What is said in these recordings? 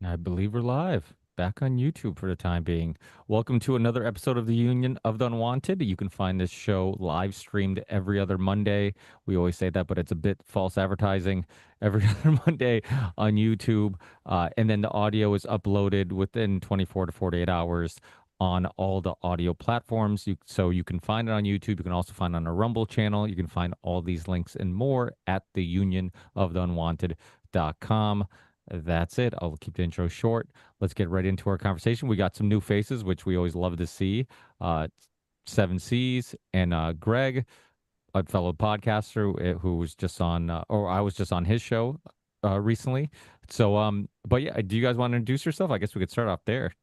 I believe we're live, back on YouTube for the time being. Welcome to another episode of the Union of the Unwanted. You can find this show live streamed every other Monday. We always say that, but it's a bit false advertising. Every other Monday on YouTube. And then the audio is uploaded within 24 to 48 hours on all the audio platforms. So you can find it on YouTube. You can also find it on a Rumble channel. You can find all these links and more at the Union of the Unwanted.com. That's it. I'll keep the intro short. Let's get right into our conversation. We got some new faces, which we always love to see. Seven C's and Greg, a fellow podcaster who was just on, or I was just on his show recently. So, but yeah, do you guys want to introduce yourself? I guess we could start off there.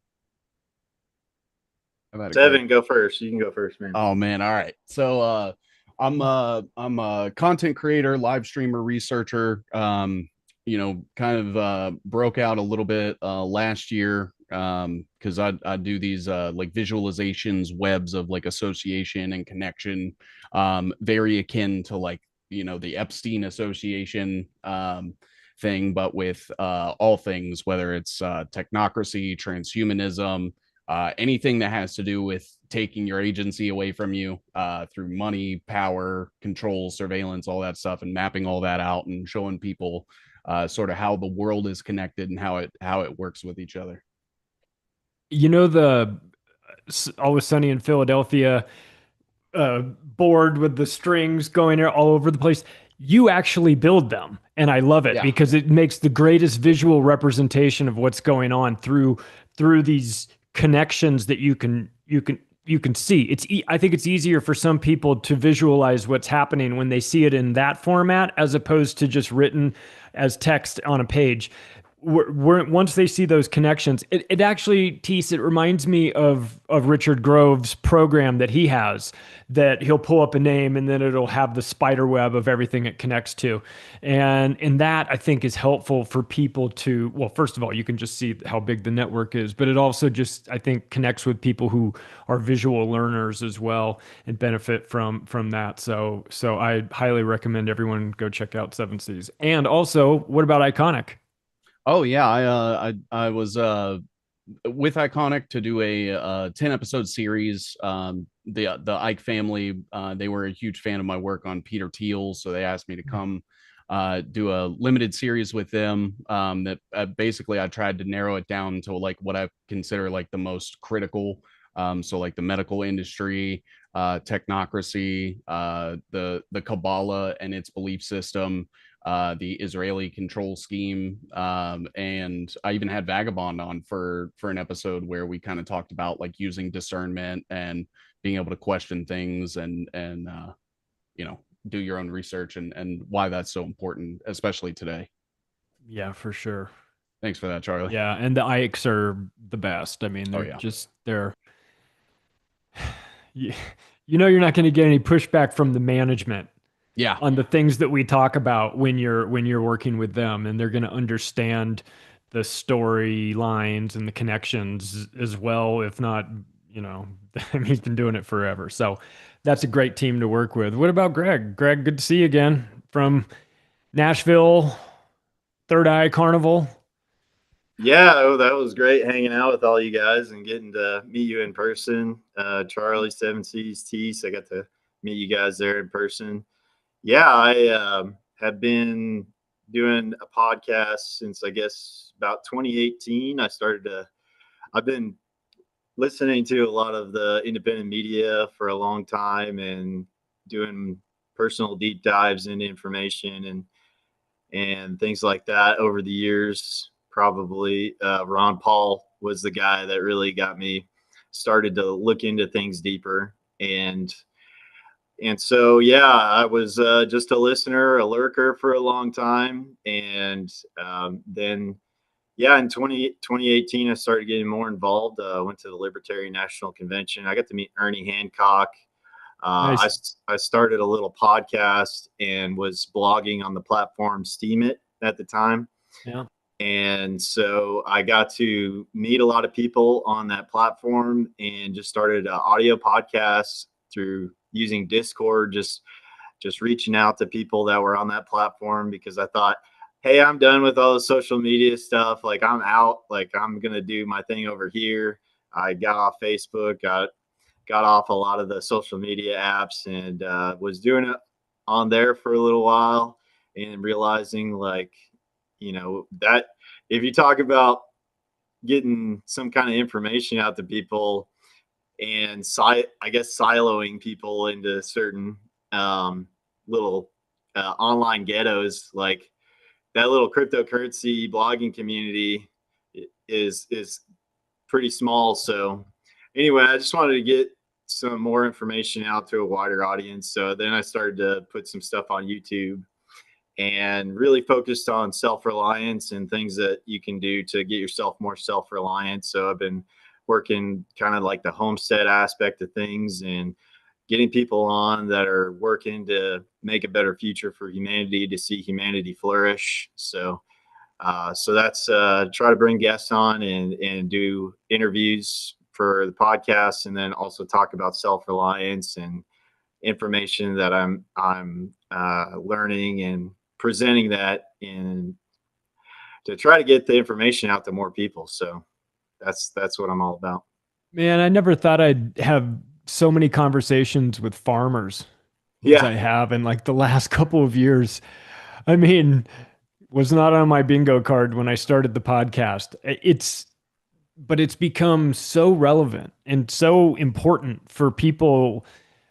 Seven, go first. You can go first, man. Oh man, all right. So I'm a content creator, live streamer, researcher. Kind of broke out a little bit last year because I do these like visualizations, webs of like association and connection, very akin to like the Epstein Association thing, but with all things, whether it's technocracy, transhumanism, anything that has to do with taking your agency away from you through money, power, control, surveillance, all that stuff, and mapping all that out and showing people sort of how the world is connected and how it works with each other. You know, the Always Sunny in Philadelphia board with the strings going all over the place. You actually build them, and I love it because it makes the greatest visual representation of what's going on through these connections that you can see. I think it's easier for some people to visualize what's happening when they see it in that format as opposed to just written as text on a page. Once they see those connections, it actually, Teace, it reminds me of Richard Grove's program that he has, that he'll pull up a name and then it'll have the spider web of everything it connects to. And that I think is helpful for people to, well, first of all, you can just see how big the network is, but it also just, I think, connects with people who are visual learners as well and benefit from that. So I highly recommend everyone go check out 7Cs. And also, what about Iconic? Oh yeah, I was with Iconic to do a 10 episode series. The Ike family, they were a huge fan of my work on Peter Thiel, so they asked me to come do a limited series with them. That basically I tried to narrow it down to like what I consider like the most critical. So like the medical industry, technocracy, the Kabbalah and its belief system, the Israeli control scheme, and I even had Vagabond on for an episode where we kind of talked about like using discernment and being able to question things and do your own research and why that's so important, especially today. Yeah, for sure. Thanks for that, Charlie. Yeah, and the Ikes are the best. I mean, they're you you're not going to get any pushback from the management on the things that we talk about when you're working with them, and they're going to understand the storylines and the connections as well, if not, I mean, he's been doing it forever. So that's a great team to work with. What about Greg? Greg, good to see you again from Nashville, Third Eye Carnival. Yeah, that was great hanging out with all you guys and getting to meet you in person. Charlie, 7C's, Teace, I got to meet you guys there in person. Yeah, I have been doing a podcast since, I guess, about 2018. I've been listening to a lot of the independent media for a long time and doing personal deep dives into information and things like that over the years. Probably Ron Paul was the guy that really got me started to look into things deeper. And so, yeah, I was just a listener, a lurker for a long time. And then, yeah, in 2018, I started getting more involved. I went to the Libertarian National Convention. I got to meet Ernie Hancock. Nice. I started a little podcast and was blogging on the platform Steemit at the time. Yeah. And so I got to meet a lot of people on that platform and just started audio podcasts through using Discord, just reaching out to people that were on that platform because I thought, hey, I'm done with all the social media stuff. Like, I'm out. Like, I'm going to do my thing over here. I got off Facebook, got off a lot of the social media apps, and was doing it on there for a little while, and realizing, like, that if you talk about getting some kind of information out to people, and I guess siloing people into certain little online ghettos, like that little cryptocurrency blogging community is pretty small. So anyway, I just wanted to get some more information out to a wider audience. So then I started to put some stuff on YouTube, and really focused on self-reliance and things that you can do to get yourself more self-reliant. So I've been working kind of like the homestead aspect of things, and getting people on that are working to make a better future for humanity, to see humanity flourish. So that's try to bring guests on and do interviews for the podcast, and then also talk about self-reliance and information that I'm learning, and presenting that in to try to get the information out to more people. So that's what I'm all about. Man, I never thought I'd have so many conversations with farmers as I have in like the last couple of years. I mean, was not on my bingo card when I started the podcast. But it's become so relevant and so important for people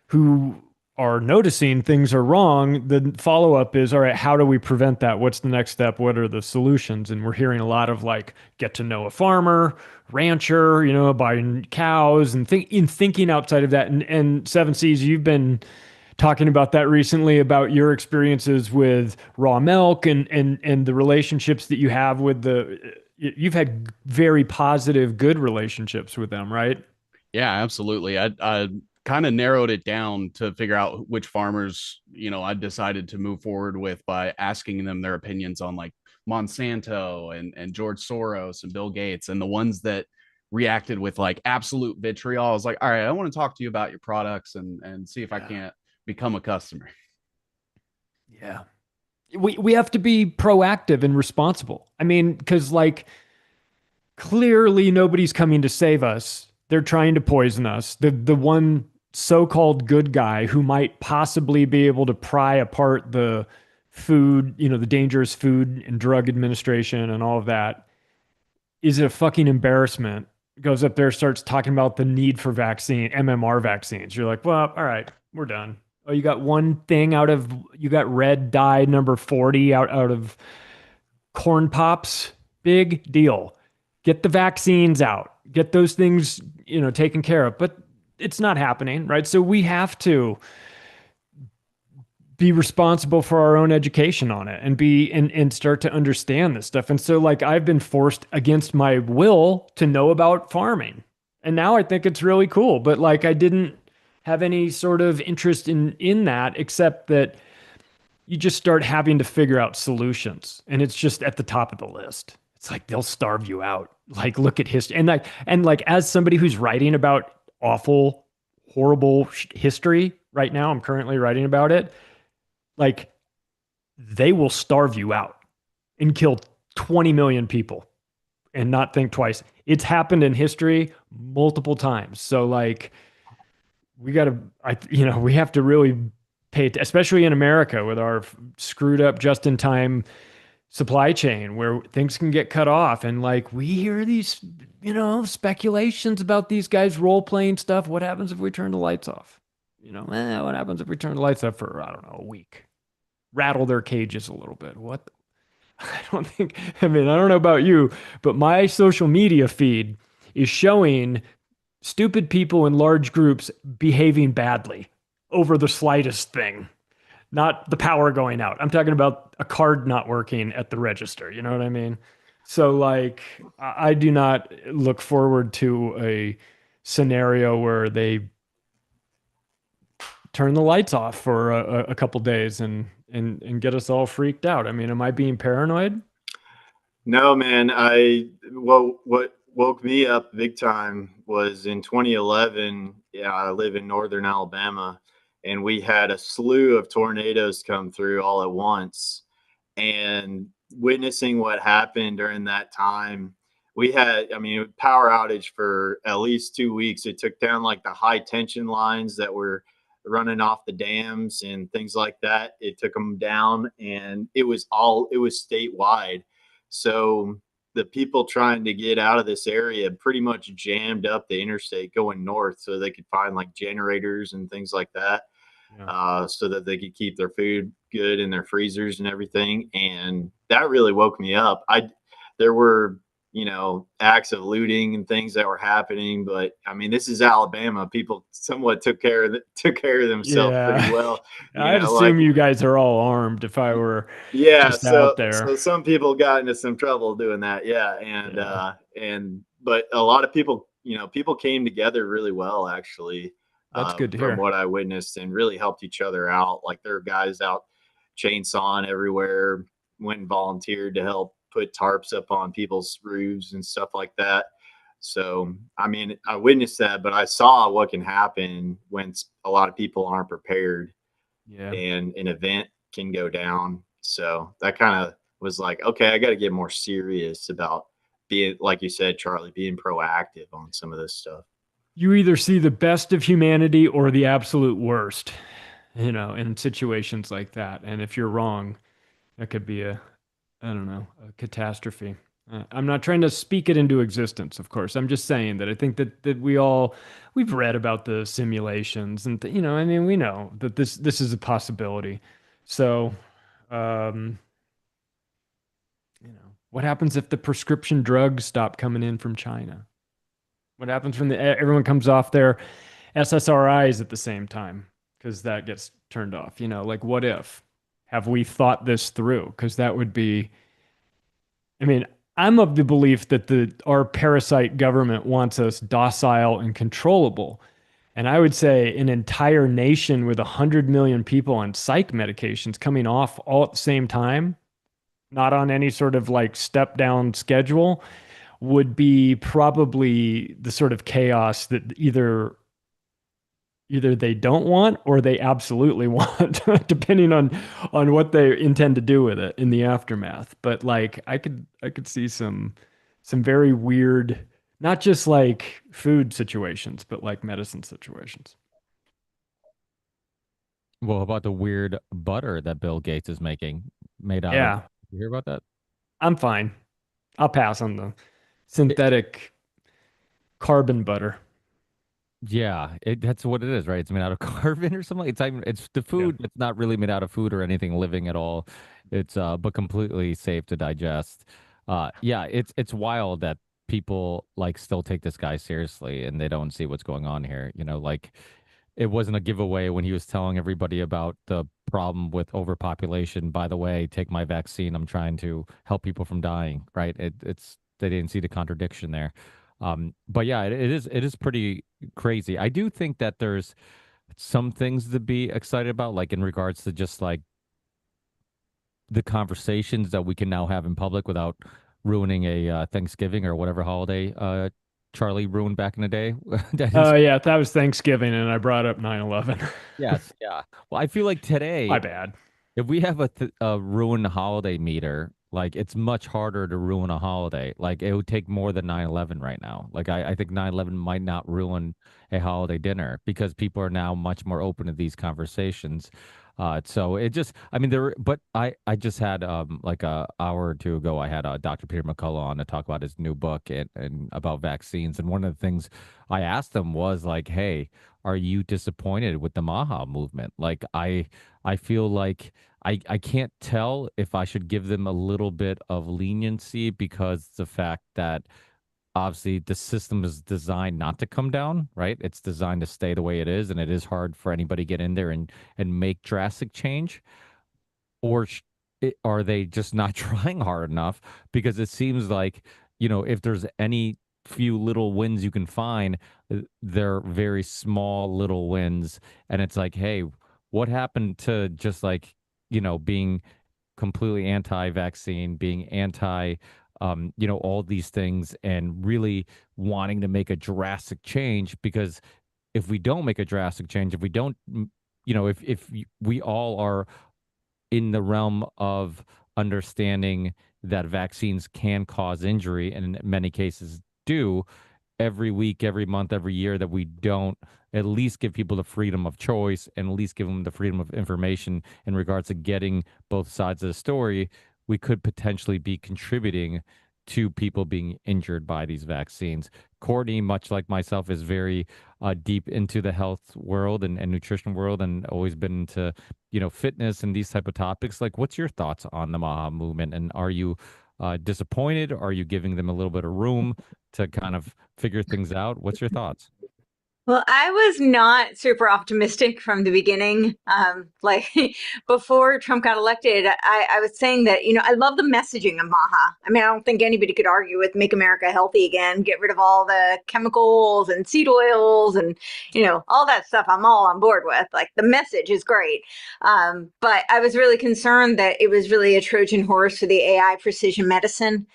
who are noticing things are wrong. The follow up is, all right, how do we prevent that? What's the next step? What are the solutions? And we're hearing a lot of like, get to know a farmer, rancher, buying cows, and thinking outside of that. And Seven Seas, you've been talking about that recently, about your experiences with raw milk and the relationships that you have with you've had very positive, good relationships with them, right? Yeah, absolutely. I kind of narrowed it down to figure out which farmers, I decided to move forward with by asking them their opinions on like Monsanto and George Soros and Bill Gates, and the ones that reacted with like absolute vitriol. I was like, all right, I want to talk to you about your products and see if I can't become a customer. Yeah. We have to be proactive and responsible. I mean, because like clearly nobody's coming to save us. They're trying to poison us. The one so-called good guy who might possibly be able to pry apart the food, the dangerous Food and Drug Administration and all of that, is a fucking embarrassment. Goes up there, starts talking about the need for MMR vaccines. You're like, well, all right, we're done. Oh, you got one thing you got red dye number 40 out of corn pops. Big deal. Get the vaccines out. Get those things, taken care of. But it's not happening, right? So we have to be responsible for our own education on it, and start to understand this stuff. And so like I've been forced against my will to know about farming. And now I think it's really cool. But like I didn't have any sort of interest in that, except that you just start having to figure out solutions, and it's just at the top of the list. It's like they'll starve you out. Like look at history, and like as somebody who's writing about awful, horrible history right now, I'm currently writing about it. Like they will starve you out and kill 20 million people and not think twice. It's happened in history multiple times. So like we have to really especially in America with our screwed up just in time supply chain where things can get cut off. And like we hear these, speculations about these guys role playing stuff. What happens if we turn the lights off? What happens if we turn the lights off for, I don't know, a week? Rattle their cages a little bit. What? I don't know about you, but my social media feed is showing stupid people in large groups behaving badly over the slightest thing, not the power going out. I'm talking about a card not working at the register. You know what I mean? So like, I do not look forward to a scenario where they turn the lights off for a couple days and get us all freaked out. I mean, am I being paranoid? No, man. What woke me up big time was in 2011. Yeah, I live in northern Alabama, and we had a slew of tornadoes come through all at once. And witnessing what happened during that time, we had, I mean, power outage for at least 2 weeks. It took down like the high tension lines that were running off the dams and things like that. It took them down, and it was statewide. So the people trying to get out of this area pretty much jammed up the interstate going north so they could find like generators and things like that. Yeah. So that they could keep their food good in their freezers and everything. And that really woke me up. There were, acts of looting and things that were happening, but I mean, this is Alabama. People somewhat took care of themselves pretty Yeah. well. I'd Like, assume you guys are all armed if I were yeah. just out So there. some people got into some trouble doing that. Yeah. But a lot of people, people came together really well, actually, That's good to from hear. what I witnessed, and really helped each other out. Like, there are guys out chainsawing everywhere, went and volunteered to help put tarps up on people's roofs and stuff like that. So, I mean, I witnessed that, but I saw what can happen when a lot of people aren't prepared Yeah. and an event can go down. So that kind of was like, okay, I got to get more serious about being, like you said, Charlie, being proactive on some of this stuff. You either see the best of humanity or the absolute worst, in situations like that. And if you're wrong, that could be I don't know, a catastrophe. I'm not trying to speak it into existence, of course. I'm just saying that I think that we've read about the simulations and I mean, we know that this is a possibility. So, um, what happens if the prescription drugs stop coming in from China? What happens when everyone comes off their SSRIs at the same time? Because that gets turned off. Like, what if? Have we thought this through? Because that would be, I mean, I'm of the belief that our parasite government wants us docile and controllable. And I would say an entire nation with 100 million people on psych medications coming off all at the same time, not on any sort of like step down schedule, would be probably the sort of chaos that either they don't want or they absolutely want, depending on what they intend to do with it in the aftermath. But like I could see some very weird, not just like food situations, but like medicine situations. Well, how about the weird butter that Bill Gates is making made out of? Yeah, You hear about that? I'm fine. I'll pass on the synthetic carbon butter. Yeah, that's what it is, right? It's made out of carbon or something. It's the Yeah. food. It's not really made out of food or anything living at all. It's but completely safe to digest. Yeah, it's wild that people like still take this guy seriously and they don't see what's going on here. Like it wasn't a giveaway when he was telling everybody about the problem with overpopulation. By the way, take my vaccine. I'm trying to help people from dying, right? It's they didn't see the contradiction there. But yeah, it is pretty crazy. I do think that there's some things to be excited about, like in regards to just like the conversations that we can now have in public without ruining a Thanksgiving or whatever holiday Charlie ruined back in the day. That is, Oh yeah, that was Thanksgiving, and I brought up 9/11. yes, yeah. Well, I feel like My today, bad. if we have a ruined holiday meter, like it's much harder to ruin a holiday. Like it would take more than 9/11 right now. Like I think 9/11 might not ruin a holiday dinner because people are now much more open to these conversations. So it just, I mean, but I just had, like a hour or two ago, I had Dr. Peter McCullough on to talk about his new book and about vaccines. And one of the things I asked him was like, hey, are you disappointed with the MAHA movement? Like I feel like I can't tell if I should give them a little bit of leniency because the fact that obviously the system is designed not to come down, right? It's designed to stay the way it is, and it is hard for anybody to get in there and make drastic change. Or are they just not trying hard enough? Because it seems like, if there's any few little wins you can find, they're very small little wins. And it's like, hey, what happened to just like, being completely anti-vaccine, being anti, all these things, and really wanting to make a drastic change? Because if we don't make a drastic change, if we don't, if we all are in the realm of understanding that vaccines can cause injury, and in many cases do, every week, every month, every year, that we don't at least give people the freedom of choice and at least give them the freedom of information in regards to getting both sides of the story, we could potentially be contributing to people being injured by these vaccines. Courtenay, much like myself, is very deep into the health world and nutrition world, and always been into, fitness and these type of topics. Like, what's your thoughts on the MAHA movement, and are you disappointed? Are you giving them a little bit of room to kind of figure things out? What's your thoughts? Well, I was not super optimistic from the beginning. Like before Trump got elected, I was saying that, I love the messaging of MAHA. I mean, I don't think anybody could argue with make America healthy again, get rid of all the chemicals and seed oils and, all that stuff I'm all on board with. Like the message is great. But I was really concerned that it was really a Trojan horse for the AI precision medicine.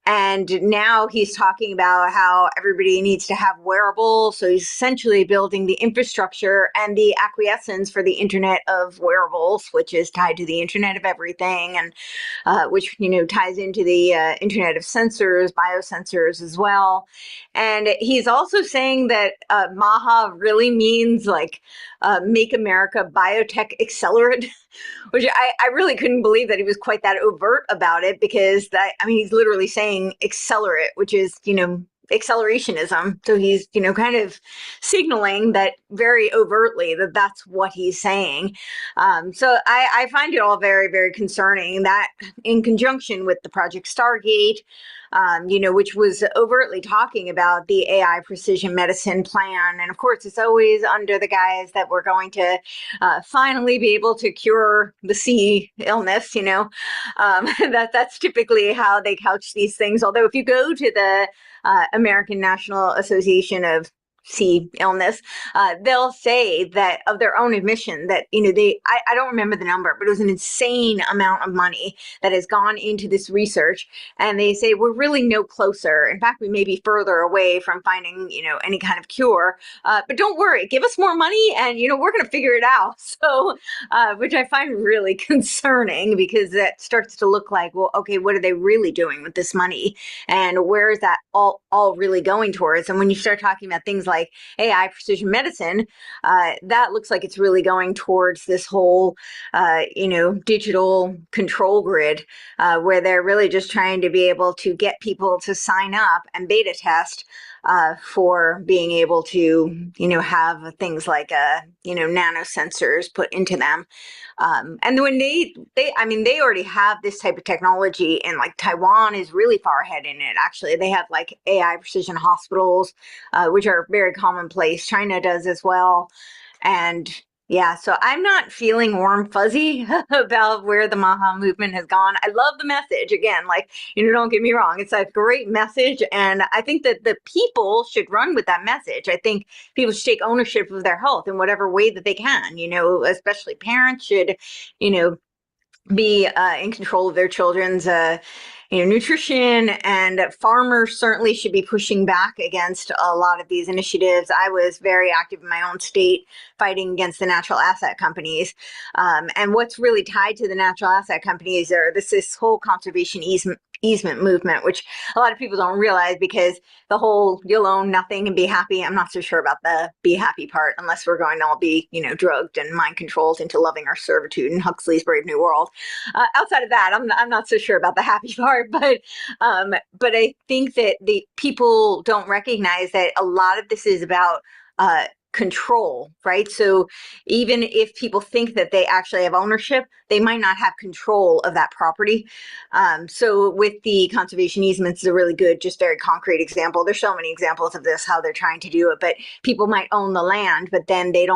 And now he's talking about how everybody needs to have wearables. So he's essentially building the infrastructure and the acquiescence for the Internet of Wearables, which is tied to the Internet of Everything, and which, ties into the Internet of Sensors, biosensors as well. And he's also saying that MAHA really means like Make America Biotech Accelerate. Which I really couldn't believe that he was quite that overt about it, because he's literally saying accelerate, which is, accelerationism. So he's, kind of signaling that very overtly that that's what he's saying. So I find it all very, very concerning, that in conjunction with the Project Stargate, which was overtly talking about the AI precision medicine plan. And of course, it's always under the guise that we're going to finally be able to cure the C illness, that's typically how they couch these things. Although if you go to the American National Association of C illness, they'll say that of their own admission that, I don't remember the number, but it was an insane amount of money that has gone into this research. And they say we're really no closer. In fact, we may be further away from finding, any kind of cure. But don't worry, give us more money and, we're going to figure it out. So, which I find really concerning, because that starts to look like, well, okay, what are they really doing with this money? And where is that all really going towards? And when you start talking about things like AI precision medicine, that looks like it's really going towards this whole, digital control grid, where they're really just trying to be able to get people to sign up and beta test for being able to, have things like, nanosensors put into them. And when they already have this type of technology, and like Taiwan is really far ahead in it. Actually, they have like AI precision hospitals, which are very commonplace. China does as well. And yeah, so I'm not feeling warm fuzzy about where the MAHA movement has gone. I love the message. Again, like, don't get me wrong. It's a great message. And I think that the people should run with that message. I think people should take ownership of their health in whatever way that they can, especially parents should, be in control of their children's nutrition, and farmers certainly should be pushing back against a lot of these initiatives. I was very active in my own state fighting against the natural asset companies. And what's really tied to the natural asset companies are this whole conservation easement movement, which a lot of people don't realize, because the whole you'll own nothing and be happy. I'm not so sure about the be happy part, unless we're going to all be, drugged and mind controlled into loving our servitude in Huxley's Brave New World. Outside of that, I'm not so sure about the happy part, but I think that the people don't recognize that a lot of this is about control, right? So even if people think that they actually have ownership, they might not have control of that property. So with the conservation easements is a really good, just very concrete example. There's so many examples of this, how they're trying to do it, but people might own the land, but then they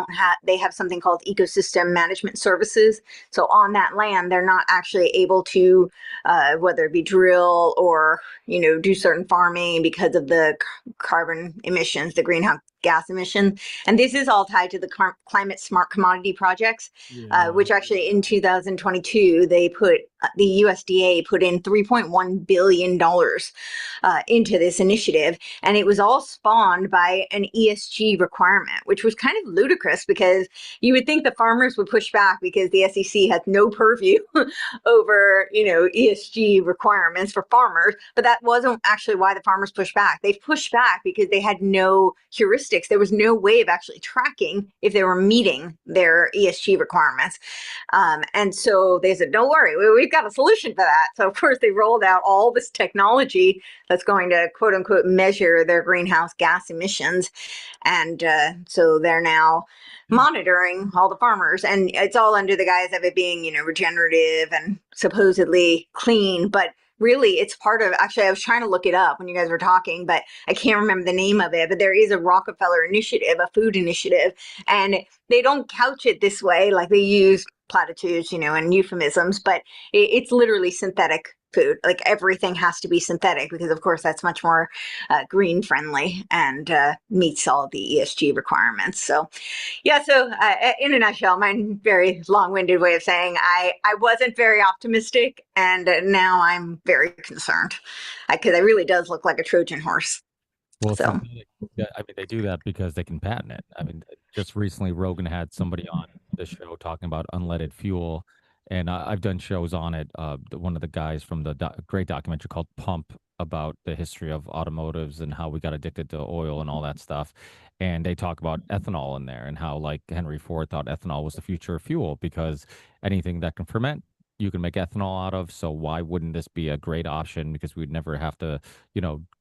have something called ecosystem management services. So on that land, they're not actually able to, whether it be drill or, do certain farming because of the carbon emissions, the greenhouse gas emissions. And this is all tied to the climate smart commodity projects, which actually in 2022, they put the USDA put in $3.1 billion into this initiative. And it was all spawned by an ESG requirement, which was kind of ludicrous because you would think the farmers would push back because the SEC has no purview over, ESG requirements for farmers. But that wasn't actually why the farmers pushed back. They pushed back because they had no heuristics. There was no way of actually tracking if they were meeting their ESG requirements. And so they said, don't worry, we've got a solution for that. So of course they rolled out all this technology that's going to quote unquote measure their greenhouse gas emissions. And so they're now monitoring all the farmers, and it's all under the guise of it being, regenerative and supposedly clean. But really, it's part of, actually, I was trying to look it up when you guys were talking, but I can't remember the name of it. But there is a Rockefeller initiative, a food initiative, and they don't couch it this way. Like they use platitudes, and euphemisms, but it's literally synthetic food. Like everything has to be synthetic because, of course, that's much more green friendly and meets all the ESG requirements. So, yeah. So, in a nutshell, my very long-winded way of saying I wasn't very optimistic, and now I'm very concerned because it really does look like a Trojan horse. Well, So. they do that because they can patent it. I mean, just recently, Rogan had somebody on the show talking about unleaded fuel, and I've done shows on it. One of the guys from the great documentary called Pump about the history of automotives and how we got addicted to oil and all that stuff. And they talk about ethanol in there and how, like, Henry Ford thought ethanol was the future of fuel because anything that can ferment, you can make ethanol out of. So why wouldn't this be a great option? Because we'd never have to,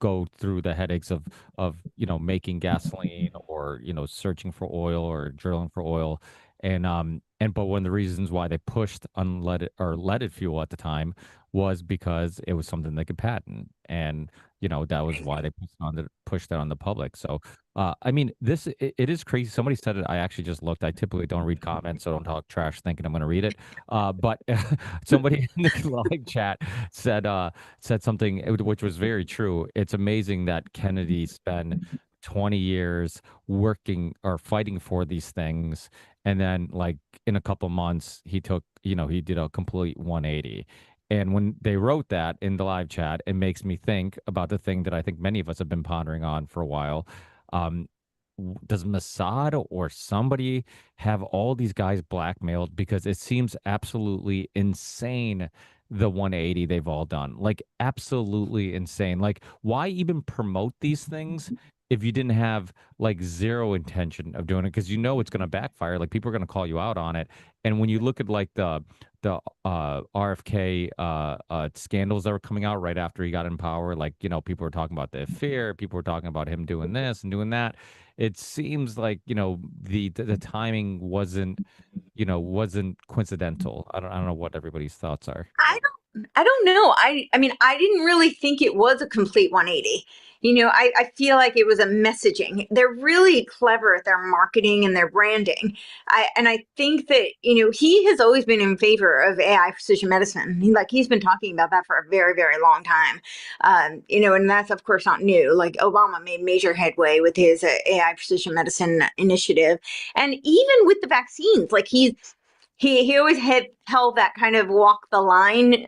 go through the headaches of making gasoline or, searching for oil or drilling for oil. But one of the reasons why they pushed unleaded or leaded fuel at the time was because it was something they could patent. And, that was why they pushed that on the public. So, I mean, it is crazy. Somebody said it. I actually just looked. I typically don't read comments, so don't talk trash thinking I'm going to read it. But somebody in the live chat said something which was very true. It's amazing that Kennedy spent 20 years working or fighting for these things, and then like in a couple months he did a complete 180. And when they wrote that in the live chat, it makes me think about the thing that I think many of us have been pondering on for a while. Does Mossad or somebody have all these guys blackmailed? Because it seems absolutely insane, the 180 they've all done. Like, absolutely insane. Like, why even promote these things if you didn't have like zero intention of doing it? Because it's going to backfire. Like, people are going to call you out on it. And when you look at like the RFK scandals that were coming out right after he got in power, like, people were talking about the affair, people were talking about him doing this and doing that. It seems like, the timing wasn't coincidental. I don't know what everybody's thoughts are. I don't know. I mean, I didn't really think it was a complete 180. I feel like it was a messaging. They're really clever at their marketing and their branding. I think that, he has always been in favor of AI precision medicine. He's been talking about that for a very, very long time. And that's, of course, not new. Like, Obama made major headway with his AI precision medicine initiative. And even with the vaccines, like he always held that kind of walk the line,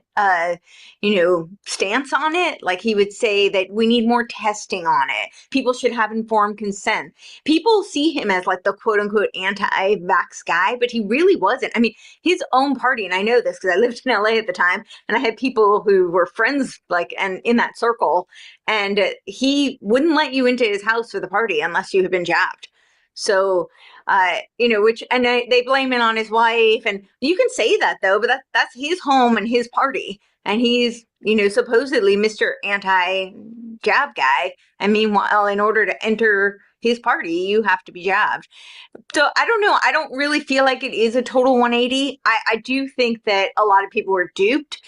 stance on it. Like, he would say that we need more testing on it. People should have informed consent. People see him as like the quote unquote anti-vax guy, but he really wasn't. I mean, his own party, and I know this because I lived in LA at the time, and I had people who were friends and in that circle, and he wouldn't let you into his house for the party unless you had been jabbed. So, they blame it on his wife, and you can say that though, but that's his home and his party, and he's, supposedly Mr. Anti-jab guy. And meanwhile, in order to enter his party, you have to be jabbed. So I don't know. I don't really feel like it is a total 180. I do think that a lot of people were duped.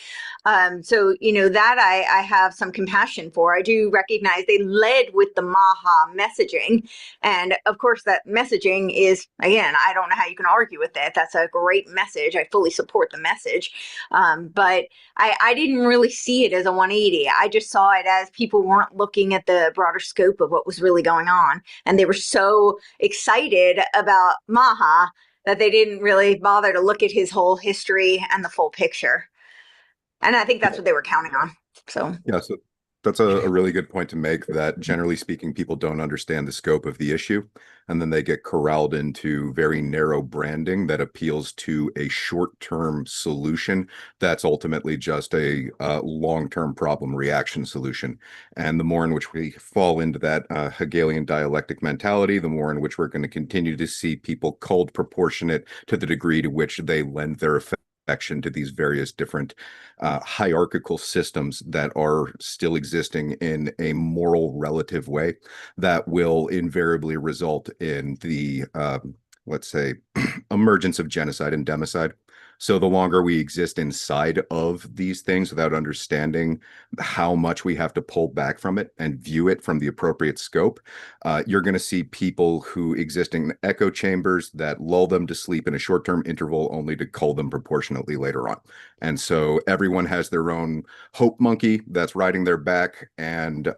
That I have some compassion for. I do recognize they led with the MAHA messaging. And of course, that messaging is, again, I don't know how you can argue with it. That's a great message. I fully support the message. But I didn't really see it as a 180. I just saw it as people weren't looking at the broader scope of what was really going on. And they were so excited about MAHA that they didn't really bother to look at his whole history and the full picture. And I think that's what they were counting on. So Yeah, so that's a really good point to make, that generally speaking, people don't understand the scope of the issue, and then they get corralled into very narrow branding that appeals to a short-term solution that's ultimately just a long-term problem reaction solution. And the more in which we fall into that Hegelian dialectic mentality, the more in which we're going to continue to see people culled proportionate to the degree to which they lend their affection to these various different hierarchical systems that are still existing in a moral relative way that will invariably result in the, let's say, emergence of genocide and democide. So the longer we exist inside of these things without understanding how much we have to pull back from it and view it from the appropriate scope, you're going to see people who exist in echo chambers that lull them to sleep in a short-term interval only to cull them proportionately later on. And so everyone has their own hope monkey that's riding their back. And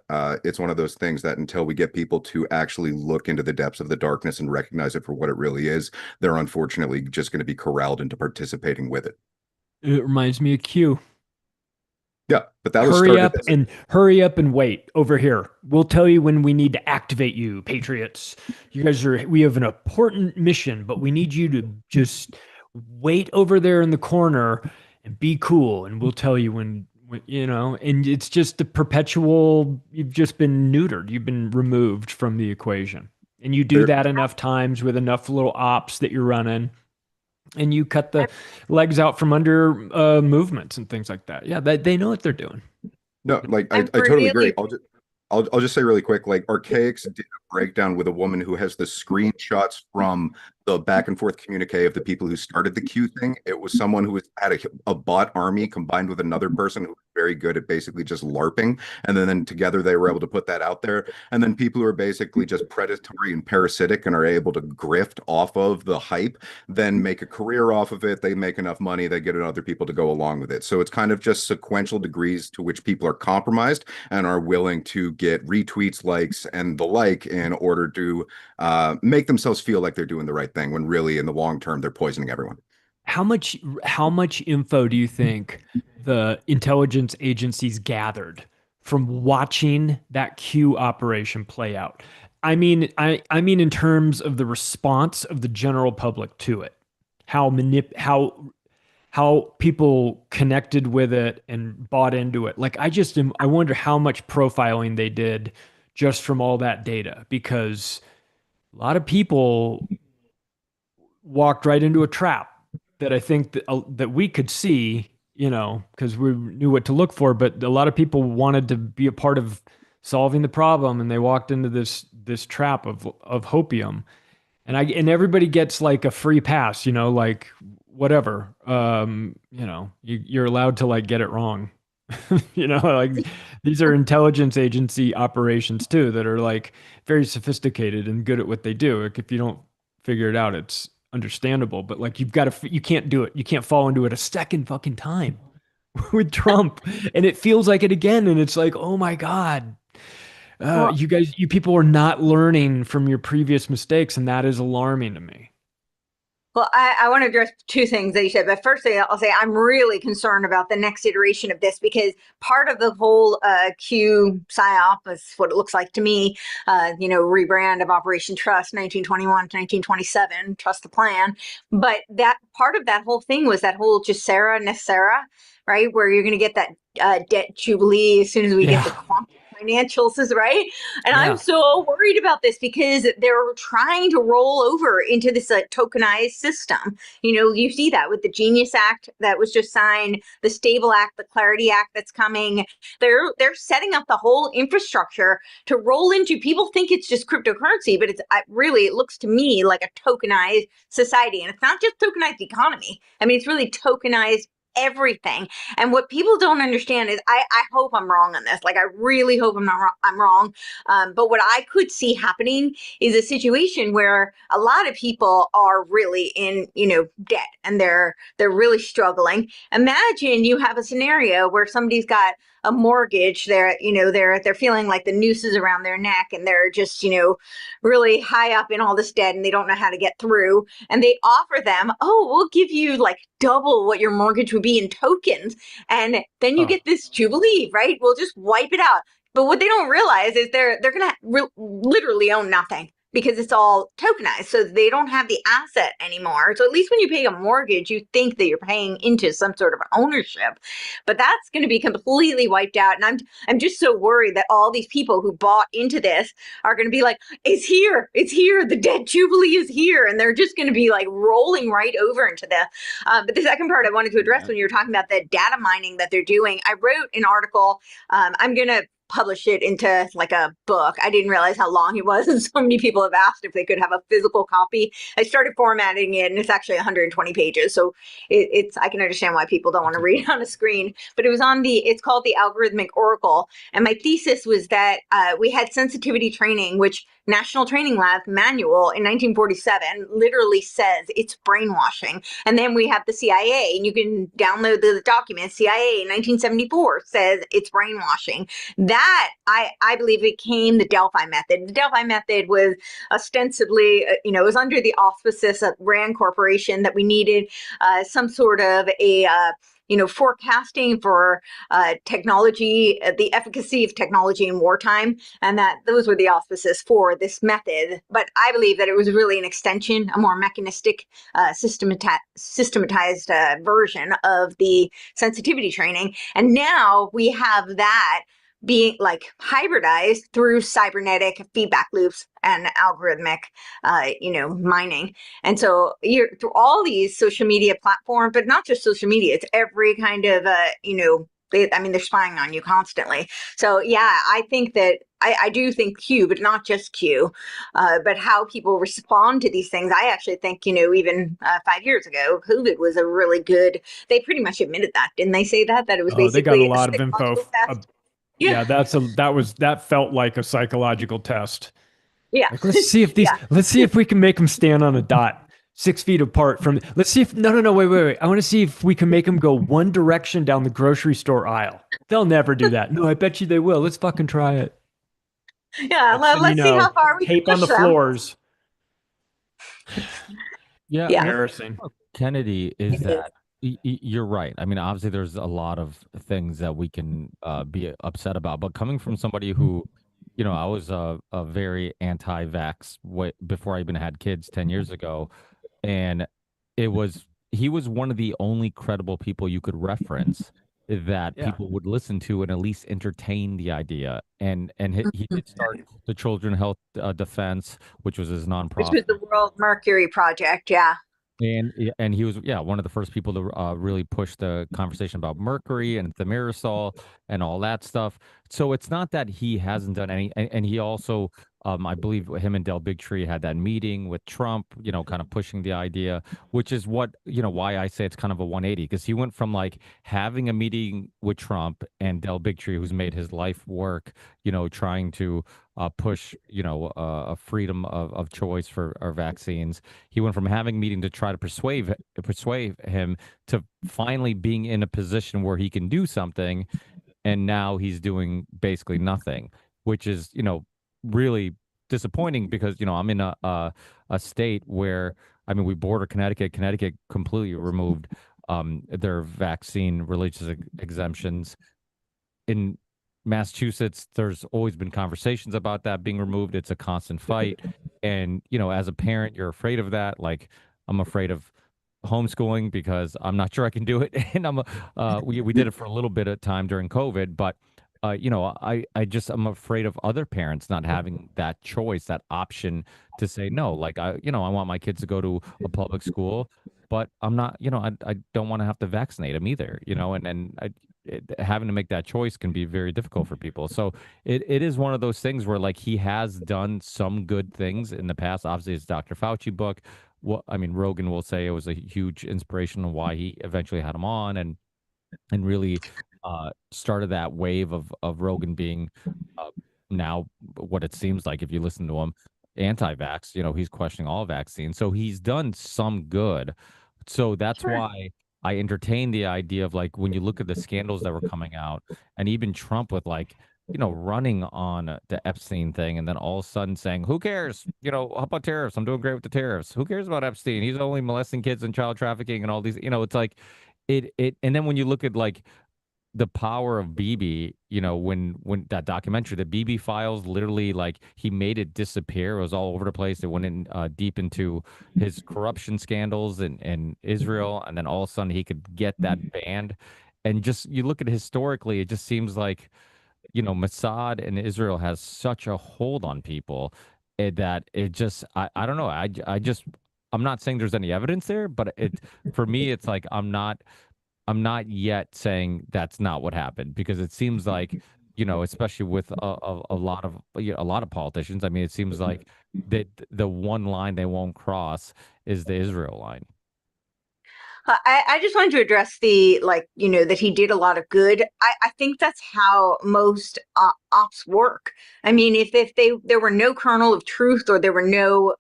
it's one of those things that until we get people to actually look into the depths of the darkness and recognize it for what it really is, they're unfortunately just going to be corralled into participating with it. It reminds me of Q. Yeah, but that was hurry up and wait over here. We'll tell you when we need to activate you, patriots. We have an important mission, but we need you to just wait over there in the corner and be cool, and we'll tell you when and it's just the perpetual, you've just been neutered. You've been removed from the equation. And you do that enough times with enough little ops that you're running, and you cut the legs out from under movements and things like that. Yeah, they know what they're doing. No, like I totally agree. I'll just say really quick, like Archaics did a breakdown with a woman who has the screenshots from the back and forth communique of the people who started the Q thing. It was someone who had a bot army combined with another person who was very good at basically just LARPing. And then together they were able to put that out there. And then people who are basically just predatory and parasitic and are able to grift off of the hype, then make a career off of it. They make enough money, they get other people to go along with it. So it's kind of just sequential degrees to which people are compromised and are willing to get retweets, likes, and the like in order to make themselves feel like they're doing the right thing, when really in the long term they're poisoning everyone. How much info do you think the intelligence agencies gathered from watching that Q operation play out? I mean in terms of the response of the general public to it, how people connected with it and bought into it. Like I wonder how much profiling they did just from all that data, because a lot of people walked right into a trap that I think that we could see, because we knew what to look for. But a lot of people wanted to be a part of solving the problem, and they walked into this trap of hopium, and everybody gets like a free pass, like whatever, you're allowed to like get it wrong. Like these are intelligence agency operations too that are like very sophisticated and good at what they do. Like if you don't figure it out, it's understandable, but like you can't do it. You can't fall into it a second fucking time with Trump. And it feels like it again. And it's like, oh my God, you people are not learning from your previous mistakes. And that is alarming to me. Well, I want to address two things that you said, but firstly, I'll say I'm really concerned about the next iteration of this, because part of the whole Q PSYOP is what it looks like to me, rebrand of Operation Trust 1921 to 1927, trust the plan. But that part of that whole thing was that whole Jacera Necera, right? Where you're going to get that debt jubilee as soon as we get the quantum financials, is right. And I'm so worried about this because they're trying to roll over into this tokenized system. You see that with the Genius Act that was just signed, the Stable Act, the Clarity Act that's coming. They're setting up the whole infrastructure to roll into. People think it's just cryptocurrency, but it looks to me like a tokenized society. And it's not just tokenized economy. I mean, it's really tokenized everything. And what people don't understand is, I hope I'm wrong on this. Like, I really hope I'm wrong. But what I could see happening is a situation where a lot of people are really in, debt, and they're really struggling. Imagine you have a scenario where somebody's got a mortgage, they're feeling like the noose is around their neck, and they're just, really high up in all this debt, and they don't know how to get through. And they offer them, oh, we'll give you like double what your mortgage would be in tokens, and then you get this jubilee, right? We'll just wipe it out. But what they don't realize is they're going to literally own nothing, because it's all tokenized. So they don't have the asset anymore. So at least when you pay a mortgage, you think that you're paying into some sort of ownership, but that's going to be completely wiped out. And I'm just so worried that all these people who bought into this are going to be like, it's here, the debt jubilee is here. And they're just going to be like rolling right over into the, but the second part I wanted to address when you were talking about the data mining that they're doing, I wrote an article. I'm going to publish it into like a book. I didn't realize how long it was, and so many people have asked if they could have a physical copy. I started formatting it, and it's actually 120 pages. So it's I can understand why people don't want to read it on a screen. But it was it's called the Algorithmic Oracle, and my thesis was that we had sensitivity training, which National Training Lab manual in 1947 literally says it's brainwashing. And then we have the CIA, and you can download the document. CIA in 1974 says it's brainwashing. That I believe became the Delphi method. The Delphi method was ostensibly, it was under the auspices of Rand Corporation, that we needed some sort of a forecasting for technology, the efficacy of technology in wartime, and that those were the auspices for this method. But I believe that it was really an extension, a more mechanistic, systematized version of the sensitivity training. And now we have that being like hybridized through cybernetic feedback loops and algorithmic, mining. And so you're through all these social media platforms, but not just social media, it's every kind of, they're spying on you constantly. So yeah, I think that I do think Q, but not just Q, but how people respond to these things. I actually think, even 5 years ago, COVID was a really good, they pretty much admitted that. Didn't they say that it was basically they got a lot of info. Yeah, that felt like a psychological test. Yeah. Like, let's see if we can make them stand on a dot 6 feet apart from, let's see if, no, wait. I want to see if we can make them go one direction down the grocery store aisle. They'll never do that. No, I bet you they will. Let's fucking try it. Yeah. Let's see how far we can tape on the floors. Yeah. Embarrassing. Kennedy is that you're right. I mean, obviously there's a lot of things that we can be upset about, but coming from somebody who, I was a very anti-vax before I even had kids 10 years ago. And he was one of the only credible people you could reference that people would listen to and at least entertain the idea. And he did start the Children Health Defense, which was his nonprofit. Which was the World Mercury Project, yeah. And he was one of the first people to really push the conversation about mercury and thimerosal and all that stuff. So it's not that he hasn't done any, and he also I believe him and Del Bigtree had that meeting with Trump, kind of pushing the idea, which is what, why I say it's kind of a 180, because he went from like having a meeting with Trump and Del Bigtree, who's made his life work, trying to push, a freedom of choice for our vaccines. He went from having a meeting to try to persuade him to finally being in a position where he can do something. And now he's doing basically nothing, which is, really disappointing because, I'm in a state where, we border Connecticut. Connecticut completely removed their vaccine religious exemptions. In Massachusetts, there's always been conversations about that being removed. It's a constant fight. And, as a parent, you're afraid of that. Like, I'm afraid of homeschooling because I'm not sure I can do it. And we did it for a little bit of time during COVID, but I'm afraid of other parents not having that choice, that option to say no. Like, I want my kids to go to a public school, but I'm not, I don't want to have to vaccinate them either, having to make that choice can be very difficult for people. So it is one of those things where like he has done some good things in the past. Obviously, it's Dr. Fauci book. Rogan will say it was a huge inspiration of why he eventually had him on and really started that wave of Rogan being now what it seems like, if you listen to him, anti-vax. He's questioning all vaccines. So he's done some good. So that's why I entertain the idea of like when you look at the scandals that were coming out, and even Trump with like, running on the Epstein thing, and then all of a sudden saying, "Who cares? How about tariffs? I'm doing great with the tariffs. Who cares about Epstein? He's only molesting kids and child trafficking and all these." It's like and then when you look at like the power of BB, when that documentary, the BB files, literally like he made it disappear. It was all over the place. It went in deep into his corruption scandals in Israel, and then all of a sudden he could get that banned. And just you look at it historically, it just seems like Mossad and Israel has such a hold on people that it just I don't know. I just I'm not saying there's any evidence there, but for me it's like I'm not yet saying that's not what happened, because it seems like, especially with a lot of a lot of politicians. I mean, it seems like that the one line they won't cross is the Israel line. I just wanted to address the, like, that he did a lot of good. I think that's how most ops work. I mean, if there were no kernel of truth, or there were no,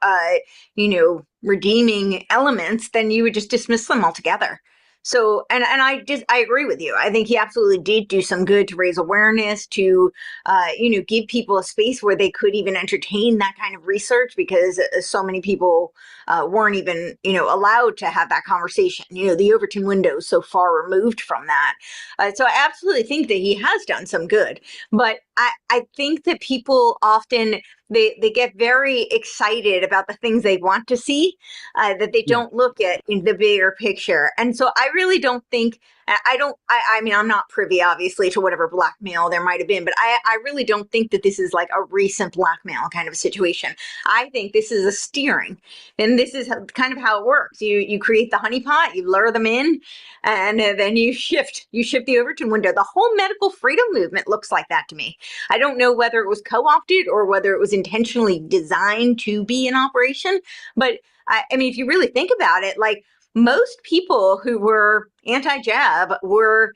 redeeming elements, then you would just dismiss them altogether. So, and I agree with you. I think he absolutely did do some good to raise awareness, to, give people a space where they could even entertain that kind of research, because so many people weren't even, allowed to have that conversation. The Overton window is so far removed from that. So I absolutely think that he has done some good, but I think that people often, they get very excited about the things they want to see, that they don't look at in the bigger picture. And so I really don't think, I mean, I'm not privy, obviously, to whatever blackmail there might have been, but I really don't think that this is like a recent blackmail kind of situation. I think this is a steering, and this is kind of how it works. You create the honeypot, you lure them in, and then you shift the Overton window. The whole medical freedom movement looks like that to me. I don't know whether it was co-opted or whether it was intentionally designed to be an operation, but I mean, if you really think about it, like, most people who were anti-jab were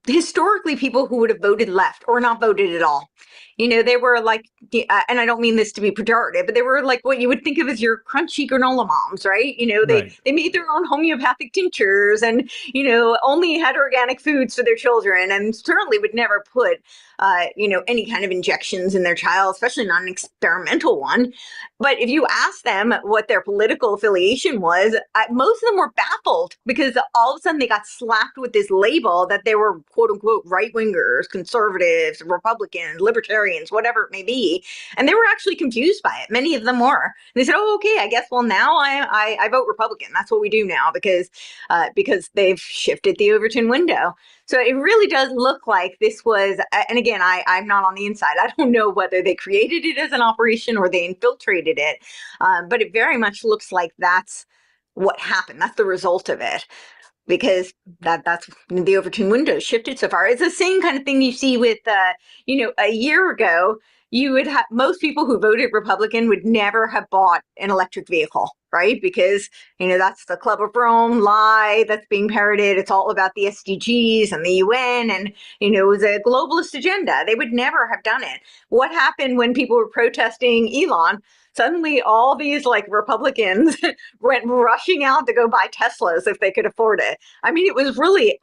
historically people who would have voted left or not voted at all. They were like, and I don't mean this to be pejorative, but they were like what you would think of as your crunchy granola moms, right? They made their own homeopathic tinctures, and, only had organic foods for their children, and certainly would never put, any kind of injections in their child, especially not an experimental one. But if you ask them what their political affiliation was, most of them were baffled, because all of a sudden they got slapped with this label that they were, quote unquote, right wingers, conservatives, Republicans, libertarians, whatever it may be. And they were actually confused by it. Many of them were. And they said, "Oh, okay, I guess, well, now I vote Republican. That's what we do now, because they've shifted the Overton window." So it really does look like this was, and again, I'm not on the inside. I don't know whether they created it as an operation or they infiltrated it, but it very much looks like that's what happened. That's the result of it, because that's the Overton window shifted so far. It's the same kind of thing you see with, a year ago, you would have most people who voted Republican would never have bought an electric vehicle, right? Because, that's the Club of Rome lie that's being parroted. It's all about the SDGs and the UN, and, it was a globalist agenda. They would never have done it. What happened when people were protesting Elon? Suddenly all these like Republicans went rushing out to go buy Teslas if they could afford it. I mean, it was really,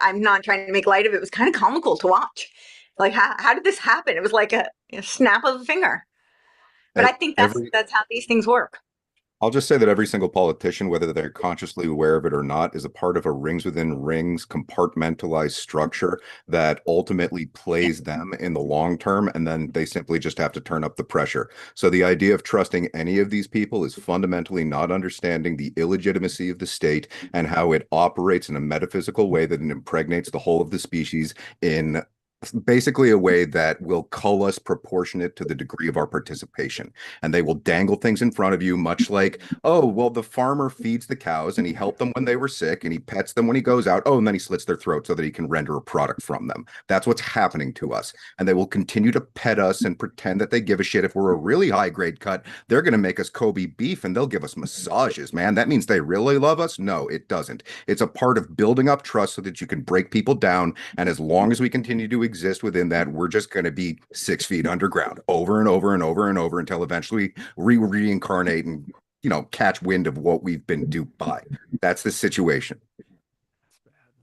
I'm not trying to make light of it. It was kind of comical to watch. Like, how did this happen? It was like a snap of a finger. But I think that's how these things work. I'll just say that every single politician, whether they're consciously aware of it or not, is a part of a rings within rings compartmentalized structure that ultimately plays them in the long term, and then they simply just have to turn up the pressure. So the idea of trusting any of these people is fundamentally not understanding the illegitimacy of the state and how it operates in a metaphysical way that impregnates the whole of the species in basically a way that will cull us proportionate to the degree of our participation. And they will dangle things in front of you, much like, oh, well, the farmer feeds the cows and he helped them when they were sick and he pets them when he goes out. Oh, and then he slits their throat so that he can render a product from them. That's what's happening to us. And they will continue to pet us and pretend that they give a shit. If we're a really high grade cut, they're going to make us Kobe beef and they'll give us massages, man. That means they really love us? No, it doesn't. It's a part of building up trust so that you can break people down. And as long as we continue to exist within that, we're just going to be 6 feet underground over and over and over and over until eventually we reincarnate and catch wind of what we've been duped by. That's the situation.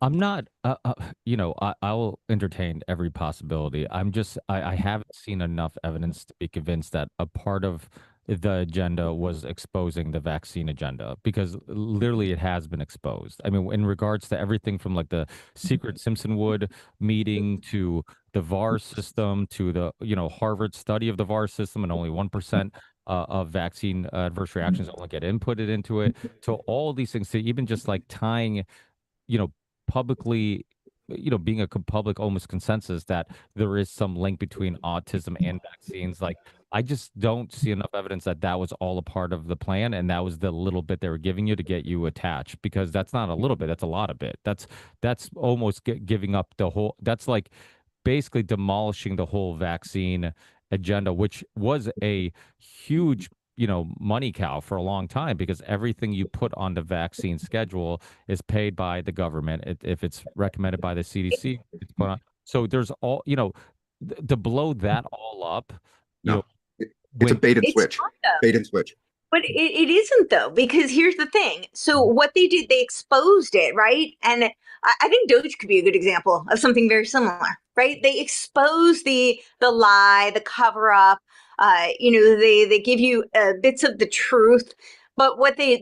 I'm not, I'll entertain every possibility. I haven't seen enough evidence to be convinced that a part of the agenda was exposing the vaccine agenda, because literally it has been exposed. I mean, in regards to everything from like the secret Simpsonwood meeting to the VAR system to the, Harvard study of the VAR system, and only 1% of vaccine adverse reactions only get inputted into it. So all these things, to even just like tying, you know, publicly, being a public almost consensus that there is some link between autism and vaccines. Like, I just don't see enough evidence that that was all a part of the plan, and that was the little bit they were giving you to get you attached. Because that's not a little bit; that's a lot of bit. That's almost giving up the whole. That's like basically demolishing the whole vaccine agenda, which was a huge, money cow for a long time, because everything you put on the vaccine schedule is paid by the government. If it's recommended by the CDC, it's put on. So there's all, to blow that all up, you know, No, it's a when bait and It's switch. not though. Bait and switch. But it isn't though, because here's the thing. So what they did, they exposed it, right? And I think Doge could be a good example of something very similar, right? They expose the lie, the cover up. They give you bits of the truth. But what they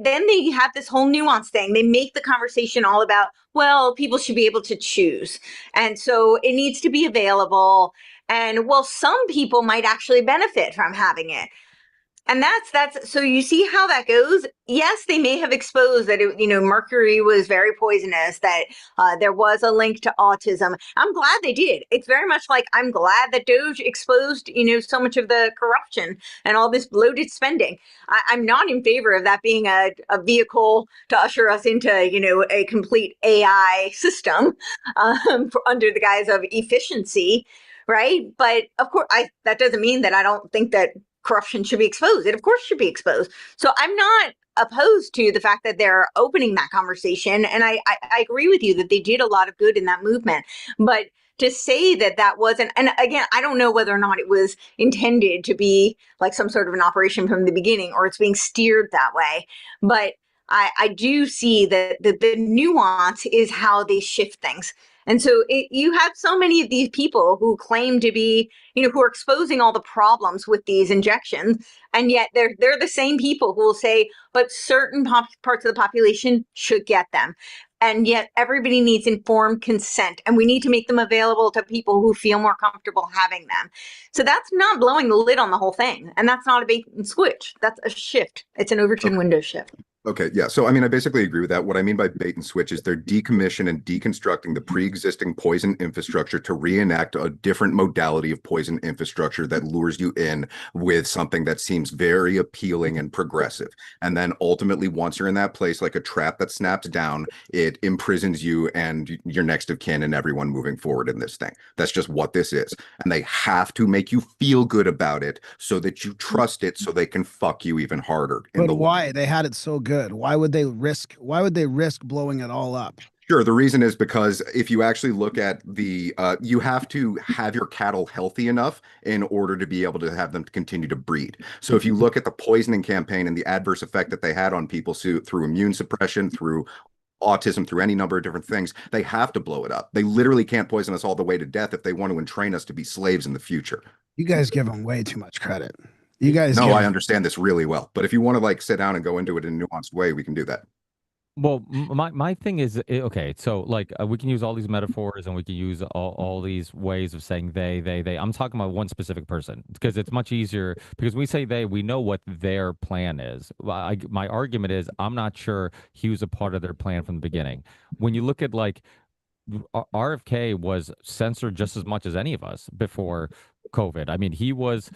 have this whole nuance thing. They make the conversation all about, well, people should be able to choose, and so it needs to be available. And well, some people might actually benefit from having it. And that's so you see how that goes. Yes, they may have exposed that mercury was very poisonous, that there was a link to autism. I'm glad they did. It's very much like I'm glad that Doge exposed so much of the corruption and all this bloated spending. I'm not in favor of that being a vehicle to usher us into a complete AI system under the guise of efficiency, right? But of course, that doesn't mean that I don't think that corruption should be exposed. It, of course, should be exposed. So I'm not opposed to the fact that they're opening that conversation. And I agree with you that they did a lot of good in that movement. But to say that that wasn't, and again, I don't know whether or not it was intended to be like some sort of an operation from the beginning, or it's being steered that way. But I do see that the nuance is how they shift things. And so you have so many of these people who claim to be, who are exposing all the problems with these injections, and yet they're the same people who will say, but certain parts of the population should get them. And yet everybody needs informed consent, and we need to make them available to people who feel more comfortable having them. So that's not blowing the lid on the whole thing. And that's not a bait and switch. That's a shift. It's an Overton window shift. Okay, yeah. So, I mean, I basically agree with that. What I mean by bait and switch is they're decommissioning and deconstructing the pre-existing poison infrastructure to reenact a different modality of poison infrastructure that lures you in with something that seems very appealing and progressive. And then ultimately, once you're in that place, like a trap that snaps down, it imprisons you and your next of kin and everyone moving forward in this thing. That's just what this is. And they have to make you feel good about it so that you trust it, so they can fuck you even harder. But why? They had it so good. Why would they risk blowing it all up? Sure. The reason is because if you actually look at the, you have to have your cattle healthy enough in order to be able to have them continue to breed. So if you look at the poisoning campaign and the adverse effect that they had on people through immune suppression, through autism, through any number of different things, they have to blow it up. They literally can't poison us all the way to death if they want to entrain us to be slaves in the future. You guys give them way too much credit. You guys No, I understand this really well. But if you want to like sit down and go into it in a nuanced way, we can do that. Well, my thing is, okay, so like we can use all these metaphors and we can use all these ways of saying they. I'm talking about one specific person, because it's much easier, because we say they, we know what their plan is. My argument is I'm not sure he was a part of their plan from the beginning. When you look at like RFK was censored just as much as any of us before COVID. I mean, he was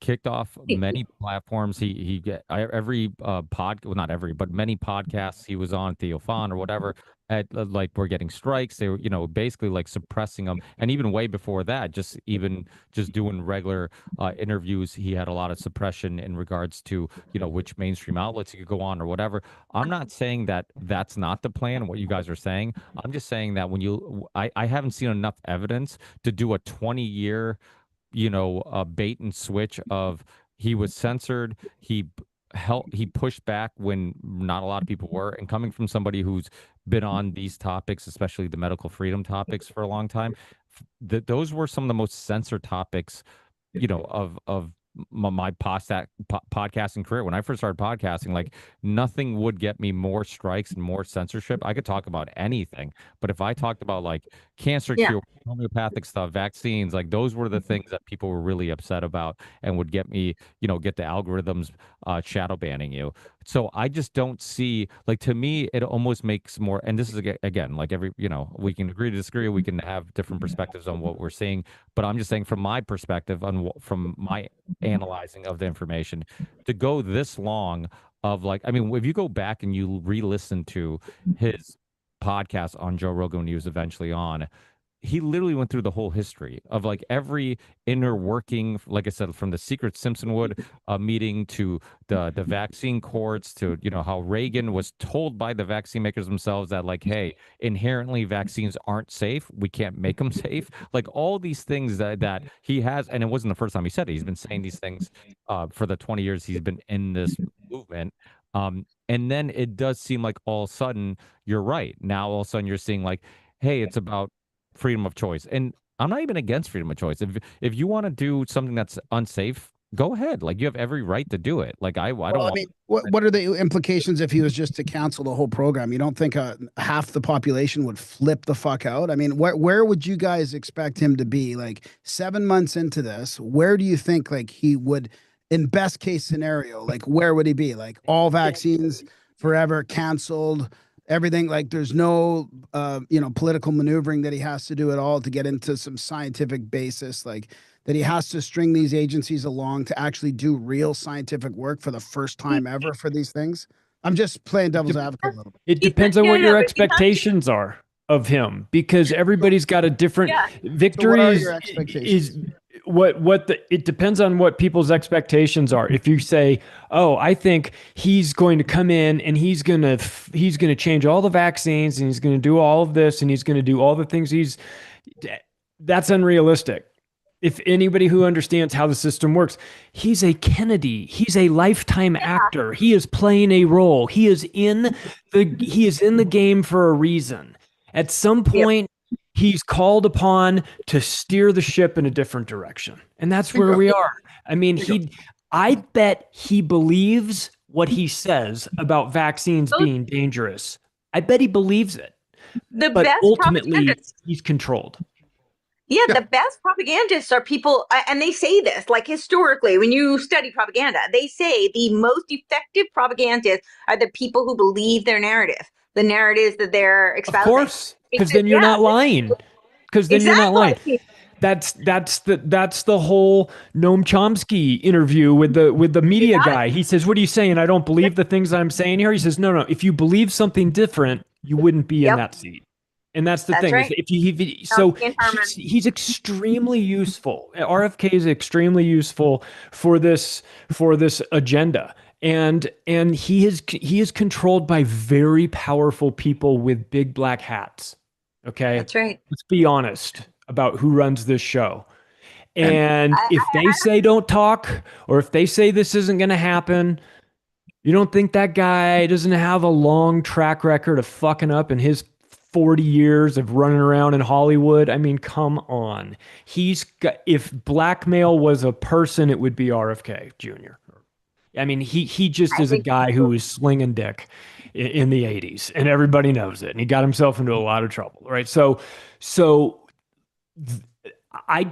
kicked off many platforms. He get every well, not every, but many podcasts he was on, Theo Fon or whatever. At like we're getting strikes. They were, basically like suppressing them. And even way before that, just doing regular interviews, he had a lot of suppression in regards to which mainstream outlets he could go on or whatever. I'm not saying that that's not the plan. What you guys are saying, I'm just saying that when I haven't seen enough evidence to do a 20-year bait and switch of he was censored, he he pushed back when not a lot of people were, and coming from somebody who's been on these topics, especially the medical freedom topics, for a long time, those were some of the most censored topics, of my podcasting career. When I first started podcasting, like, nothing would get me more strikes and more censorship. I could talk about anything, but if I talked about like cancer Yeah. cure, homeopathic stuff, vaccines, like those were the things that people were really upset about and would get me, get the algorithms shadow banning you. So I just don't see, like, to me, it almost makes more, and this is again, like we can agree to disagree, we can have different perspectives on what we're seeing, but I'm just saying from my perspective, from my analyzing of the information, to go this long of, like, I mean, if you go back and you re-listen to his podcast on Joe Rogan when he was eventually on, he literally went through the whole history of like every inner working, like I said, from the secret Simpsonwood meeting to the vaccine courts to, how Reagan was told by the vaccine makers themselves that, like, hey, inherently vaccines aren't safe. We can't make them safe. Like all these things that he has, and it wasn't the first time he said it. He's been saying these things for the 20 years he's been in this movement. And then it does seem like all of a sudden you're right. Now all of a sudden you're seeing like, hey, it's about freedom of choice. And I'm not even against freedom of choice. If you want to do something that's unsafe, go ahead. Like, you have every right to do it. Like, I don't Well, I want. mean, what are the implications if he was just to cancel the whole program? You don't think half the population would flip the fuck out? I mean, where would you guys expect him to be? Like 7 months into this, where do you think like he would, in best case scenario, like where would he be? Like all vaccines forever canceled, everything, like there's no political maneuvering that he has to do at all to get into some scientific basis, like that he has to string these agencies along to actually do real scientific work for the first time ever for these things. I'm just playing devil's advocate a little bit. It depends on what your expectations are of him, because everybody's got a different victory. So what are your expectations? It depends on what people's expectations are. If you say, oh, I think he's going to come in and he's going to change all the vaccines and he's going to do all of this and he's going to do all the things that's unrealistic. If anybody who understands how the system works, he's a Kennedy. He's a lifetime actor. He is playing a role. He is in the game for a reason. At some point, he's called upon to steer the ship in a different direction. And that's where we are. I mean, I bet he believes what he says about vaccines being dangerous. I bet he believes it. But ultimately, he's controlled. Yeah, the best propagandists are people, and they say this, like historically, when you study propaganda, they say the most effective propagandists are the people who believe their narrative, the narratives that they're espousing. Of course, because then you're not lying. Because then you're not lying. That's the whole Noam Chomsky interview with the media guy. He says, "What are you saying? I don't believe the things I'm saying here." He says, "No. If you believe something different, you wouldn't be in that seat." And that's the thing. Right. He's extremely useful. RFK is extremely useful for this agenda. And he is controlled by very powerful people with big black hats. Okay. That's right. Let's be honest about who runs this show. And if they say don't talk, or if they say this isn't going to happen, you don't think that guy doesn't have a long track record of fucking up in his 40 years of running around in Hollywood? I mean, come on. If blackmail was a person, it would be RFK Jr. I mean, he just is a guy who was slinging dick in the 80s, and everybody knows it. And he got himself into a lot of trouble, right?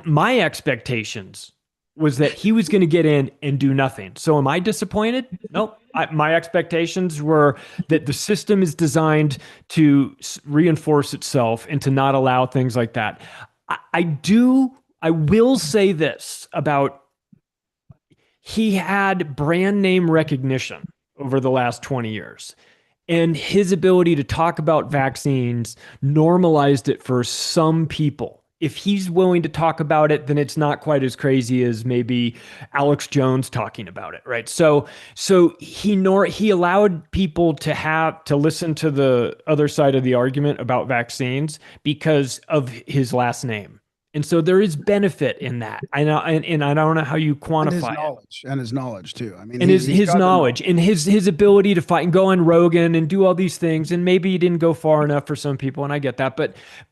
My expectations was that he was going to get in and do nothing. So am I disappointed? Nope. My expectations were that the system is designed to reinforce itself and to not allow things like that. I will say this about, he had brand name recognition over the last 20 years. And his ability to talk about vaccines normalized it for some people. If he's willing to talk about it, then it's not quite as crazy as maybe Alex Jones talking about it, right? So he allowed people to listen to the other side of the argument about vaccines because of his last name. And so there is benefit in that. I know, and I don't know how you quantify it. And his knowledge too. I mean, And his got the knowledge and his ability to fight and go on Rogan and do all these things. And maybe he didn't go far enough for some people, and I get that.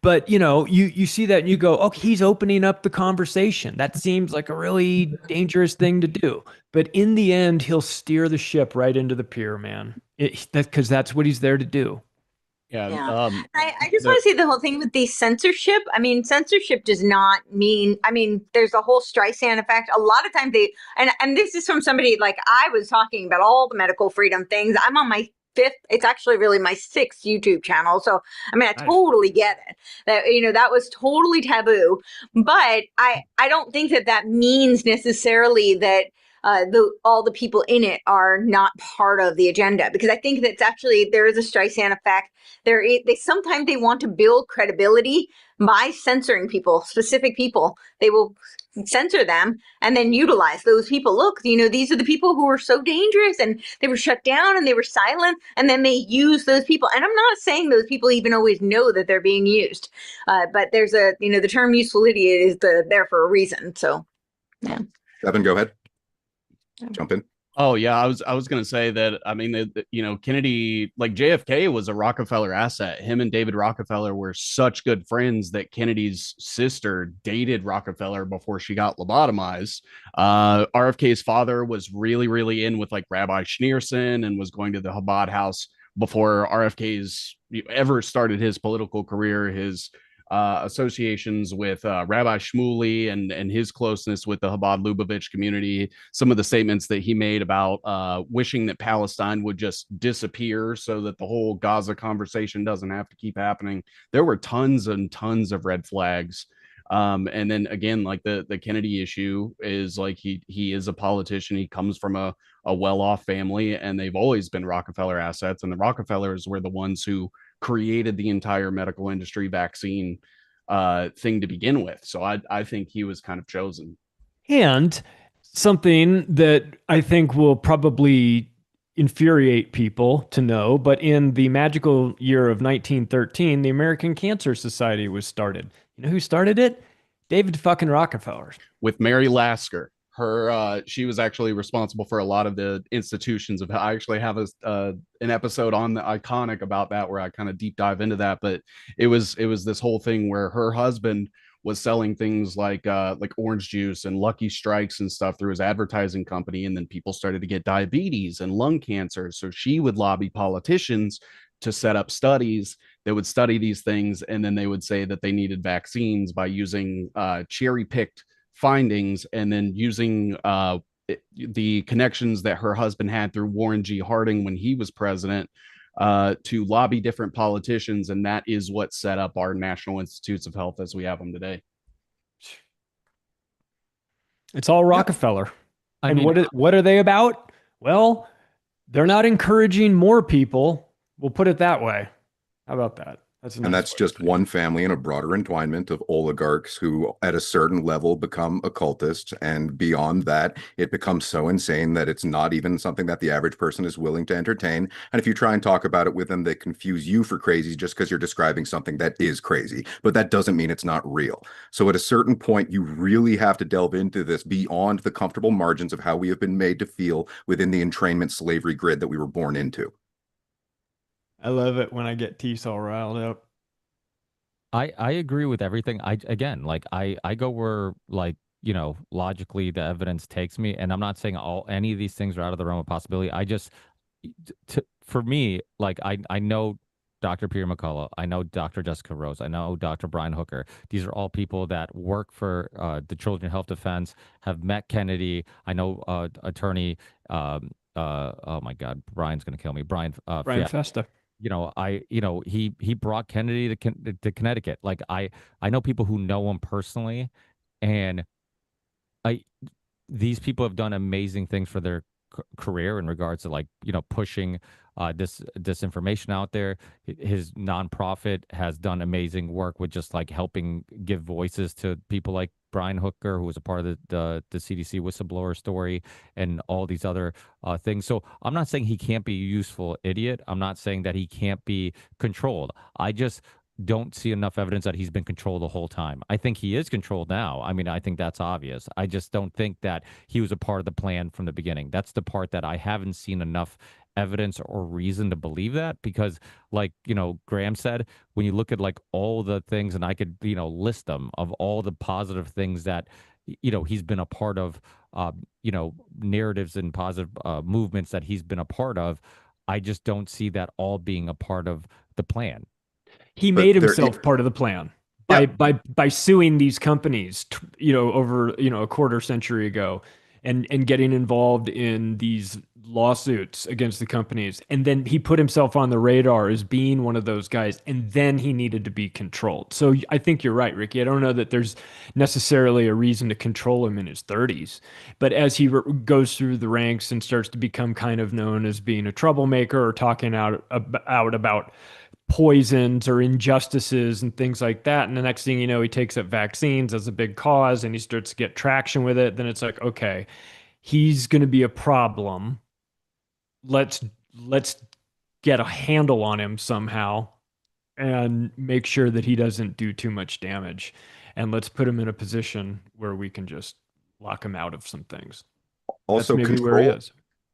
But you know, you see that and you go, okay, he's opening up the conversation. That seems like a really dangerous thing to do. But in the end, he'll steer the ship right into the pier, man. Because that's what he's there to do. Yeah. Yeah. I just want to say the whole thing with the censorship. I mean, censorship does not mean, I mean, there's a whole Streisand effect. A lot of times and this is from somebody like I was talking about all the medical freedom things. I'm on my fifth, it's actually really my sixth YouTube channel. So, I mean, I totally get it that, you know, that was totally taboo, but I don't think that means necessarily that all the people in it are not part of the agenda, because I think that's actually, there is a Streisand effect. They sometimes they want to build credibility by censoring people, specific people. They will censor them and then utilize those people. Look, you know, these are the people who were so dangerous and they were shut down and they were silent, and then they use those people. And I'm not saying those people even always know that they're being used, but there's a, you know, the term useful idiot is there for a reason. So, yeah. Evan, go ahead. Jump in. Oh yeah, I was going to say that. I mean, you know, Kennedy, like JFK was a Rockefeller asset. Him and David Rockefeller were such good friends that Kennedy's sister dated Rockefeller before she got lobotomized. RFK's father was really in with like Rabbi Schneerson and was going to the Chabad house before RFK's ever started his political career. His associations with Rabbi Shmuley and his closeness with the Chabad Lubavitch community, some of the statements that he made about wishing that Palestine would just disappear so that the whole Gaza conversation doesn't have to keep happening. There were tons and tons of red flags. And then again, like the Kennedy issue is like he is a politician. He comes from a well-off family, and they've always been Rockefeller assets. And the Rockefellers were the ones who created the entire medical industry vaccine thing to begin with. So I think he was kind of chosen. And something that I think will probably infuriate people to know, but in the magical year of 1913, the American Cancer Society was started. You know who started it? David fucking Rockefeller. With Mary Lasker. She was actually responsible for a lot of the institutions of. I actually have an episode on the Iconic about that, where I kind of deep dive into that. But it was this whole thing where her husband was selling things like orange juice and Lucky Strikes and stuff through his advertising company, and then people started to get diabetes and lung cancer. So she would lobby politicians to set up studies that would study these things, and then they would say that they needed vaccines by using cherry-picked findings, and then using the connections that her husband had through Warren G. Harding when he was president to lobby different politicians. And that is what set up our National Institutes of Health as we have them today. It's all Rockefeller. Yeah. What are they about? Well, they're not encouraging more people. We'll put it that way. How about that? That's just one family in a broader entwinement of oligarchs who at a certain level become occultists, and beyond that it becomes so insane that it's not even something that the average person is willing to entertain. And if you try and talk about it with them, they confuse you for crazy just because you're describing something that is crazy, but that doesn't mean it's not real. So at a certain point you really have to delve into this beyond the comfortable margins of how we have been made to feel within the entrainment slavery grid that we were born into. I love it when I get Teace all riled up. I agree with everything. I go where, like, you know, logically the evidence takes me, and I'm not saying any of these things are out of the realm of possibility. I just, for me, like, I know Dr. Peter McCullough, I know Dr. Jessica Rose, I know Dr. Brian Hooker. These are all people that work for the Children's Health Defense, have met Kennedy. I know attorney, oh my God, Brian's going to kill me. Brian Festa. You know, he brought Kennedy to Connecticut. Like, I know people who know him personally, and these people have done amazing things for their career in regards to, like, you know, pushing this information out there. His nonprofit has done amazing work with just like helping give voices to people like Brian Hooker, who was a part of the CDC whistleblower story, and all these other things. So I'm not saying he can't be a useful idiot. I'm not saying that he can't be controlled. I just don't see enough evidence that he's been controlled the whole time. I think he is controlled now. I mean, I think that's obvious. I just don't think that he was a part of the plan from the beginning. That's the part that I haven't seen enough evidence or reason to believe that, because like, Graham said, when you look at like all the things, and I could, list them, of all the positive things that, he's been a part of, narratives and positive movements that he's been a part of. I just don't see that all being a part of the plan. He made himself part of the plan by suing these companies, over, a quarter century ago, and getting involved in these lawsuits against the companies. And then he put himself on the radar as being one of those guys. And then he needed to be controlled. So I think you're right, Ricky. I don't know that there's necessarily a reason to control him in his 30s. But as he goes through the ranks and starts to become kind of known as being a troublemaker or talking out about poisons or injustices and things like that, and the next thing you know, he takes up vaccines as a big cause and he starts to get traction with it, then it's like, okay, he's going to be a problem. Let's get a handle on him somehow and make sure that he doesn't do too much damage, and let's put him in a position where we can just lock him out of some things. Also, that's maybe where he is.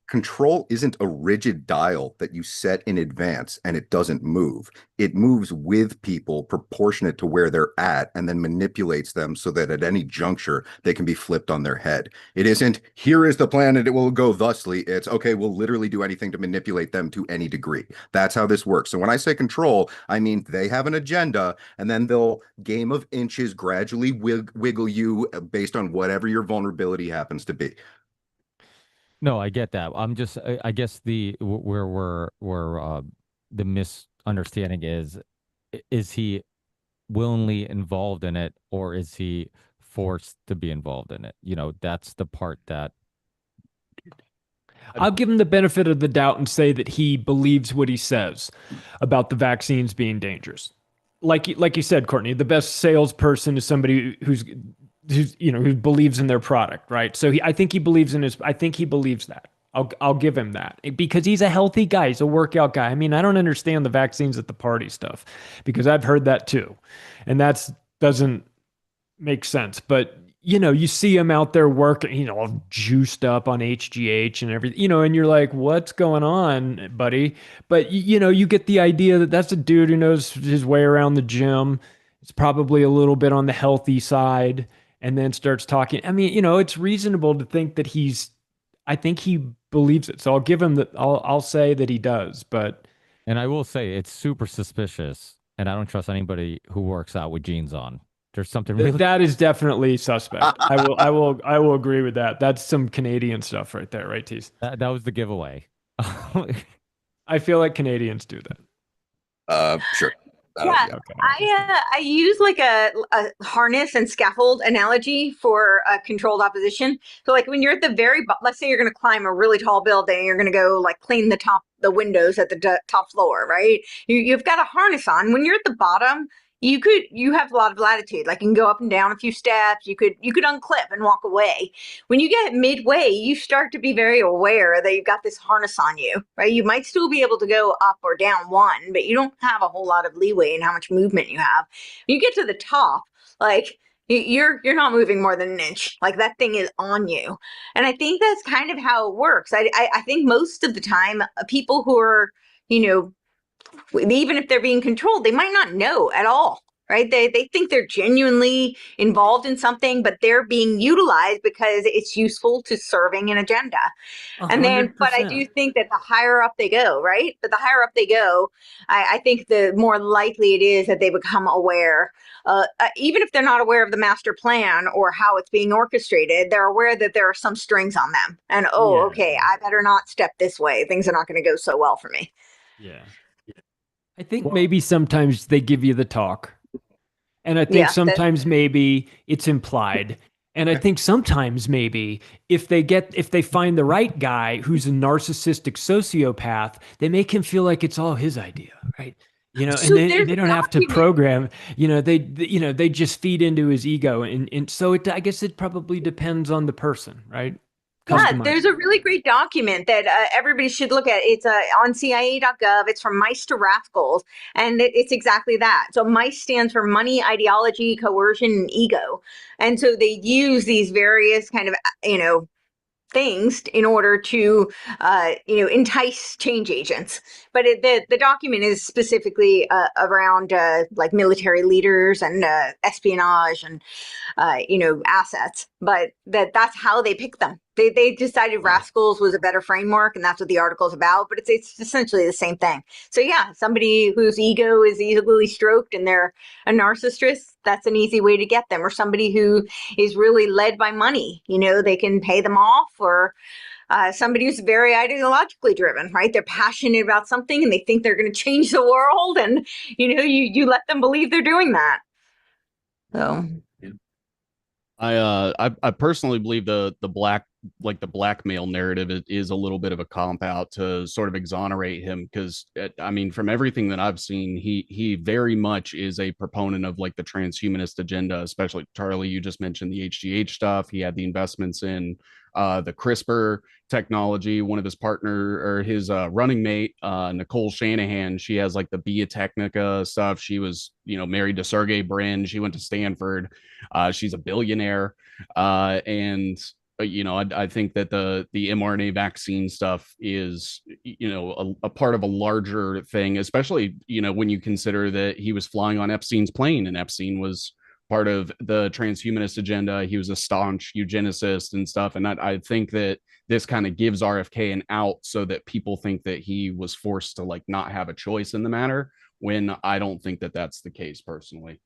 Control isn't a rigid dial that you set in advance and it doesn't move. It moves with people proportionate to where they're at, and then manipulates them so that at any juncture they can be flipped on their head. It isn't, here is the plan and it will go thusly. It's, okay, we'll literally do anything to manipulate them to any degree. That's how this works. So when I say control, I mean they have an agenda, and then they'll game of inches gradually wiggle you based on whatever your vulnerability happens to be. No, I get that. I'm just, I guess where the misunderstanding is he willingly involved in it, or is he forced to be involved in it? That's the part that I'll give him the benefit of the doubt and say that he believes what he says about the vaccines being dangerous. Like you said, Courtenay, the best salesperson is somebody who believes in their product, right? So I think he believes that. I'll give him that, because he's a healthy guy. He's a workout guy. I mean, I don't understand the vaccines at the party stuff, because I've heard that too. And that doesn't make sense. But, you see him out there working, all juiced up on HGH and everything, and you're like, what's going on, buddy? But, you get the idea that that's a dude who knows his way around the gym. It's probably a little bit on the healthy side, and then starts talking. I mean, it's reasonable to think that I think he believes it. So I'll give him that. I'll say that he does, but. And I will say it's super suspicious, and I don't trust anybody who works out with jeans on. There's something really that is definitely suspect. I will agree with that. That's some Canadian stuff right there, right, Teace? That was the giveaway. I feel like Canadians do that. Sure. Yeah, okay. I use like a harness and scaffold analogy for controlled opposition. So like when you're at the let's say you're going to climb a really tall building, you're going to go like clean the windows at the top floor, right? You've got a harness on. When you're at the bottom, you have a lot of latitude. Like you can go up and down a few steps. You could unclip and walk away. When you get midway, you start to be very aware that you've got this harness on you, right? You might still be able to go up or down one, but you don't have a whole lot of leeway in how much movement you have. When you get to the top, like you're not moving more than an inch. Like that thing is on you. And I think that's kind of how it works. I think most of the time, people who are, even if they're being controlled, they might not know at all, right? They think they're genuinely involved in something, but they're being utilized because it's useful to serving an agenda. 100%. And then, but I do think that the higher up they go, right? But the higher up they go, I think the more likely it is that they become aware. Even if they're not aware of the master plan or how it's being orchestrated, they're aware that there are some strings on them. And, okay, I better not step this way. Things are not going to go so well for me. Yeah. I think maybe sometimes they give you the talk. And I think sometimes maybe it's implied. And I think sometimes maybe if they find the right guy who's a narcissistic sociopath, they make him feel like it's all his idea, right? So and they don't have to program, they just feed into his ego. And so I guess it probably depends on the person, right? Yeah, customized. there's a really great document that everybody should look at. It's on CIA.gov. It's from Mice to Rascals, and it's exactly that. So Mice stands for money, ideology, coercion, and ego. And so they use these various kind of, things in order to, entice change agents. But the document is specifically around like military leaders and espionage and assets, but that's how they pick them. They decided Rascals was a better framework, and that's what the article's about. But it's essentially the same thing. So yeah, somebody whose ego is easily stroked and they're a narcissist, that's an easy way to get them. Or somebody who is really led by money, they can pay them off. Or somebody who's very ideologically driven, right? They're passionate about something and they think they're going to change the world, and you let them believe they're doing that. So. I personally believe the blackmail narrative is a little bit of a comp out to sort of exonerate him, because I mean, from everything that I've seen, he very much is a proponent of like the transhumanist agenda. Especially Charlie, you just mentioned the HGH stuff. He had the investments in the CRISPR technology. One of his partner or his running mate, Nicole Shanahan, she has like the Biotechnica stuff. She was married to Sergey Brin. She went to Stanford. She's a billionaire, and I think that the mRNA vaccine stuff is a part of a larger thing, especially when you consider that he was flying on Epstein's plane, and Epstein was part of the transhumanist agenda. He was a staunch eugenicist and stuff, and I think that this kind of gives RFK an out, so that people think that he was forced to like not have a choice in the matter, when I don't think that that's the case personally.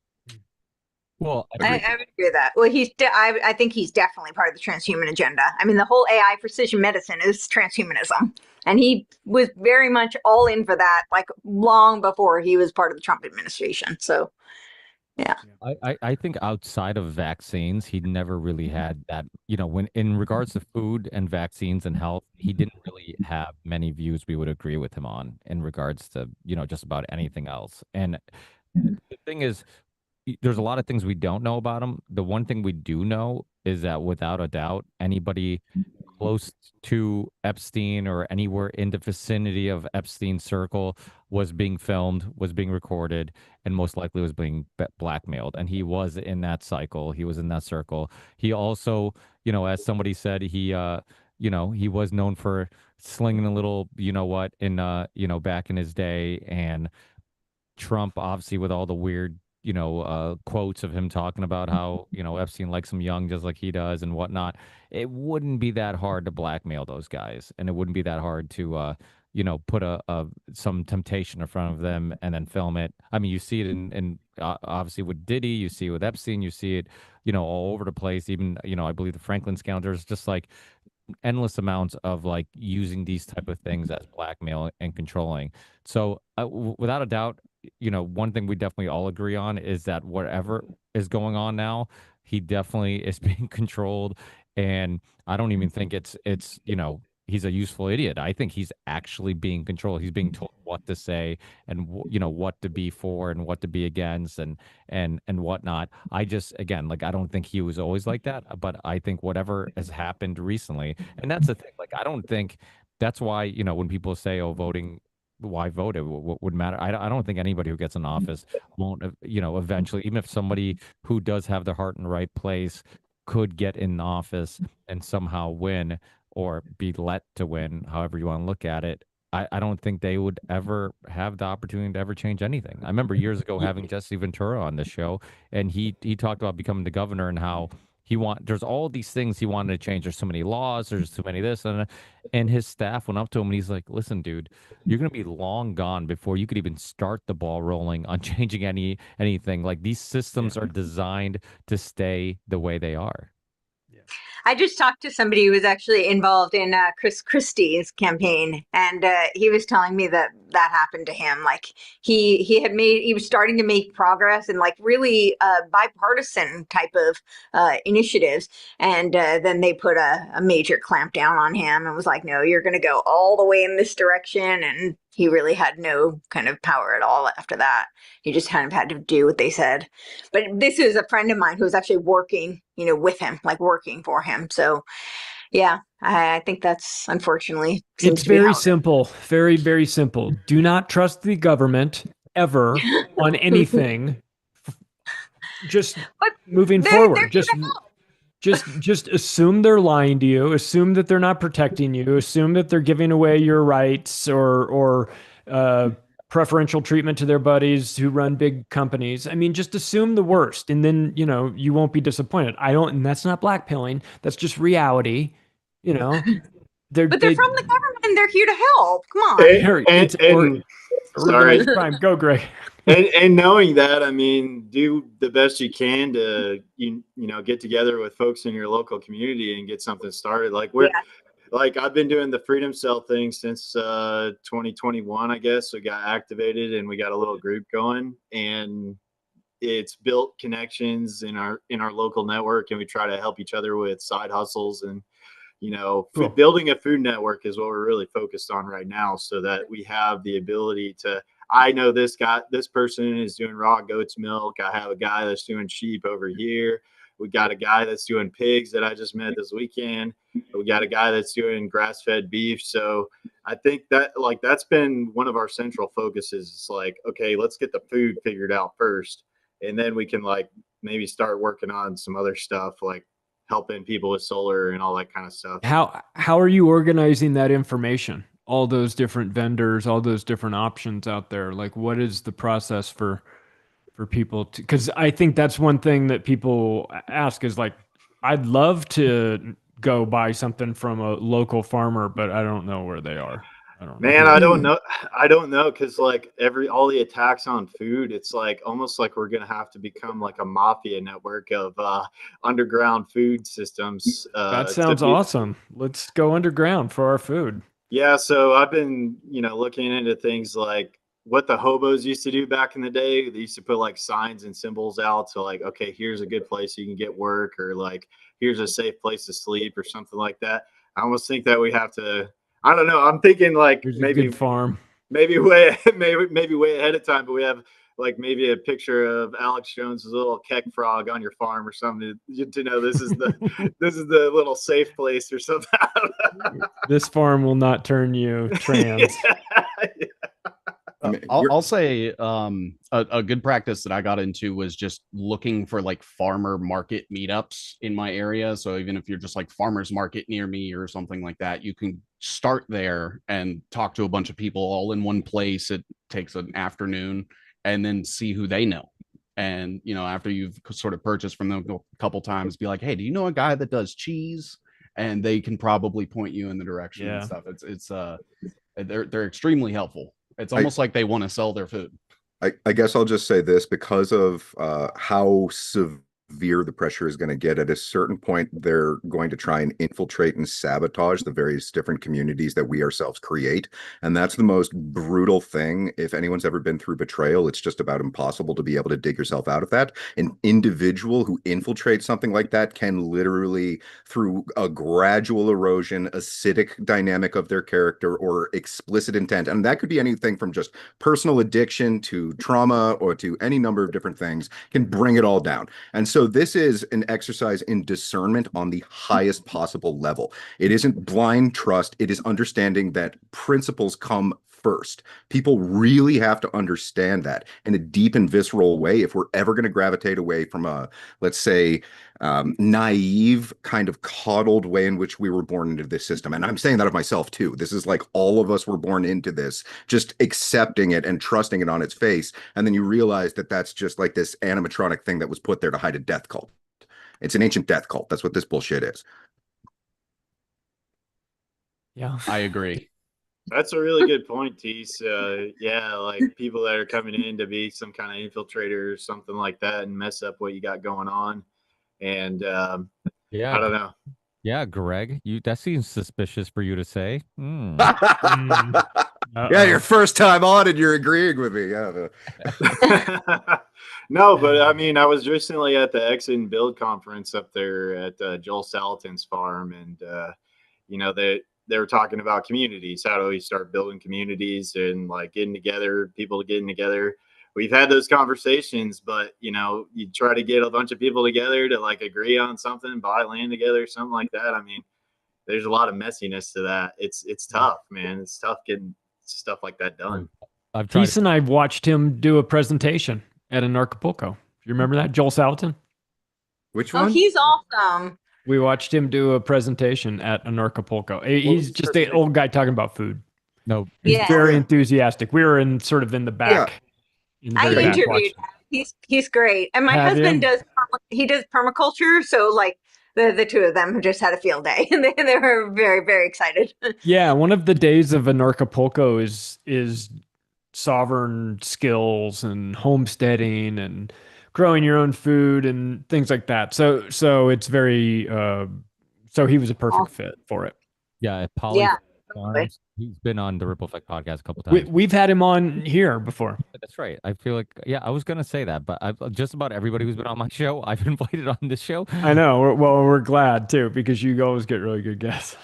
Well, I would agree with that. Well, I think he's definitely part of the transhuman agenda. I mean, the whole AI precision medicine is transhumanism. And he was very much all in for that, like long before he was part of the Trump administration. So, yeah. I think outside of vaccines, he never really had that, when in regards to food and vaccines and health, he didn't really have many views we would agree with him on in regards to, just about anything else. And the thing is, there's a lot of things we don't know about him. The one thing we do know is that without a doubt, anybody close to Epstein or anywhere in the vicinity of Epstein's circle was being filmed, was being recorded, and most likely was being blackmailed. And he was in that cycle. He was in that circle. He also, as somebody said, he was known for slinging a little, in, back in his day. And Trump, obviously, with all the weird quotes of him talking about how, Epstein likes him young just like he does and whatnot. It wouldn't be that hard to blackmail those guys. And it wouldn't be that hard to, put some temptation in front of them and then film it. I mean, you see it in obviously with Diddy, you see it with Epstein, you see it, all over the place. Even, I believe the Franklin scandal, there's just like endless amounts of like using these type of things as blackmail and controlling. So without a doubt, one thing we definitely all agree on is that whatever is going on now, he definitely is being controlled. And I don't even think it's he's a useful idiot. I think he's actually being controlled. He's being told what to say and what to be for and what to be against and whatnot. I just, again, like, I don't think he was always like that, but I think whatever has happened recently, and that's the thing. Like, I don't think that's why when people say, "Oh, voting." Why vote? It would matter. I don't think anybody who gets in office won't, eventually, even if somebody who does have their heart in the right place could get in office and somehow win or be let to win, however you want to look at it. I don't think they would ever have the opportunity to ever change anything. I remember years ago having Jesse Ventura on the show, and he talked about becoming the governor and how there's all these things he wanted to change. There's so many laws, there's too many this, and his staff went up to him and he's like, "Listen, dude, you're gonna be long gone before you could even start the ball rolling on changing anything. Like, these systems are designed to stay the way they are." I just talked to somebody who was actually involved in Chris Christie's campaign, and he was telling me that happened to him. Like, he was starting to make progress in like really bipartisan type of initiatives, and then they put a major clamp down on him and was like, "No, you're going to go all the way in this direction," and he really had no kind of power at all after that. He just kind of had to do what they said. But this is a friend of mine who was actually working, with him, like working for him. So, Yeah, I think that's unfortunately seems It's to be very how. simple. Very, very simple. Do not trust the government ever on anything. Just But moving they're forward. here to help. Just assume they're lying to you. Assume that they're not protecting you. Assume that they're giving away your rights or preferential treatment to their buddies who run big companies. I mean, just assume the worst, and then you won't be disappointed. I don't, and that's not blackpilling. That's just reality. You know, they're But they're they from the government and they're here to help. Come on. it's And sorry, organized crime. Go, Greg. and knowing that, I mean, do the best you can to get together with folks in your local community and get something started. Like Yeah. like I've been doing the Freedom Cell thing since 2021, I guess. We got activated and we got a little group going, and it's built connections in our local network, and we try to help each other with side hustles. And Cool. building a food network is what we're really focused on right now, so that we have the ability to. I know this person is doing raw goat's milk. I have a guy that's doing sheep over here. We got a guy that's doing pigs that I just met this weekend. We got a guy that's doing grass-fed beef. So I think that that's been one of our central focuses. It's like, okay, let's get the food figured out first, and then we can maybe start working on some other stuff like helping people with solar and all that kind of stuff. How are you organizing that information? All those different vendors, all those different options out there. Like, what is the process for people to? Because I think that's one thing that people ask is like, I'd love to go buy something from a local farmer, but I don't know where they are. I don't know. Man, I don't know. I don't know, because all the attacks on food, it's like almost like we're gonna have to become like a mafia network of underground food systems. That sounds awesome. Let's go underground for our food. Yeah, so I've been looking into things like what the hobos used to do back in the day. They used to put like signs and symbols out to like, okay, here's a good place you can get work, or like here's a safe place to sleep, or something like that. I almost think that we have to. I don't know. I'm thinking like Here's a good farm. maybe way way ahead of time, but we have like maybe a picture of Alex Jones's little keck frog on your farm or something to know this is the little safe place or something. This farm will not turn you trans. Yeah. I mean, I'll say a good practice that I got into was just looking for like farmer market meetups in my area. So even if you're just like farmers market near me or something like that, you can start there and talk to a bunch of people all in one place. It takes an afternoon, and then see who they know. And after you've sort of purchased from them a couple times, be like, hey, do you know a guy that does cheese? And they can probably point you in the direction and stuff. It's they're extremely helpful. It's almost like they want to sell their food. I guess I'll just say this, because of how severe the pressure is going to get. At a certain point, they're going to try and infiltrate and sabotage the various different communities that we ourselves create. And that's the most brutal thing. If anyone's ever been through betrayal, it's just about impossible to be able to dig yourself out of that. An individual who infiltrates something like that can literally, through a gradual erosion, acidic dynamic of their character, or explicit intent, and that could be anything from just personal addiction to trauma or to any number of different things, can bring it all down. And so this is an exercise in discernment on the highest possible level. It isn't blind trust. It is understanding that principles come first. People really have to understand that in a deep and visceral way if we're ever going to gravitate away from a, let's say, naive, kind of coddled way in which we were born into this system. And I'm saying that of myself too. This is like all of us were born into this, just accepting it and trusting it on its face. And then you realize that that's just like this animatronic thing that was put there to hide a death cult. It's an ancient death cult. That's what this bullshit is. Yeah, I agree. That's a really good point, Teace. Yeah, like people that are coming in to be some kind of infiltrator or something like that and mess up what you got going on. And Yeah, I don't know. yeah, Greg, that seems suspicious for you to say. Yeah, your first time on and you're agreeing with me. Yeah. No, but I mean, I was recently at the Exit and Build conference up there at Joel Salatin's farm, and they were talking about communities. How do we start building communities and like getting together, people getting together? We've had those conversations, but you try to get a bunch of people together to like agree on something, buy land together, something like that. I mean, there's a lot of messiness to that. It's tough, man. It's tough getting stuff like that done. I've tried. Teace and I watched him do a presentation at an Acapulco. You remember that? Joel Salatin? Which Oh, one? he's awesome. We watched him do a presentation at an Acapulco. He's just an old guy talking about food. No, He's Yeah. very enthusiastic. We were in the back. In the I very back interviewed watching. him. He's great. And my Have husband you? does permaculture, so like the two of them just had a field day and they were very, very excited. Yeah, one of the days of an Acapulco is sovereign skills and homesteading and growing your own food and things like that. So it's very so he was a perfect fit for it. yeah, Polly Yeah, Farms. He's been on the Ripple Effect podcast a couple times. We've had him on here before. That's right. I feel like, yeah, I was gonna say that, but just about everybody who's been on my show, I've invited on this show. I know. We're glad too because you always get really good guests.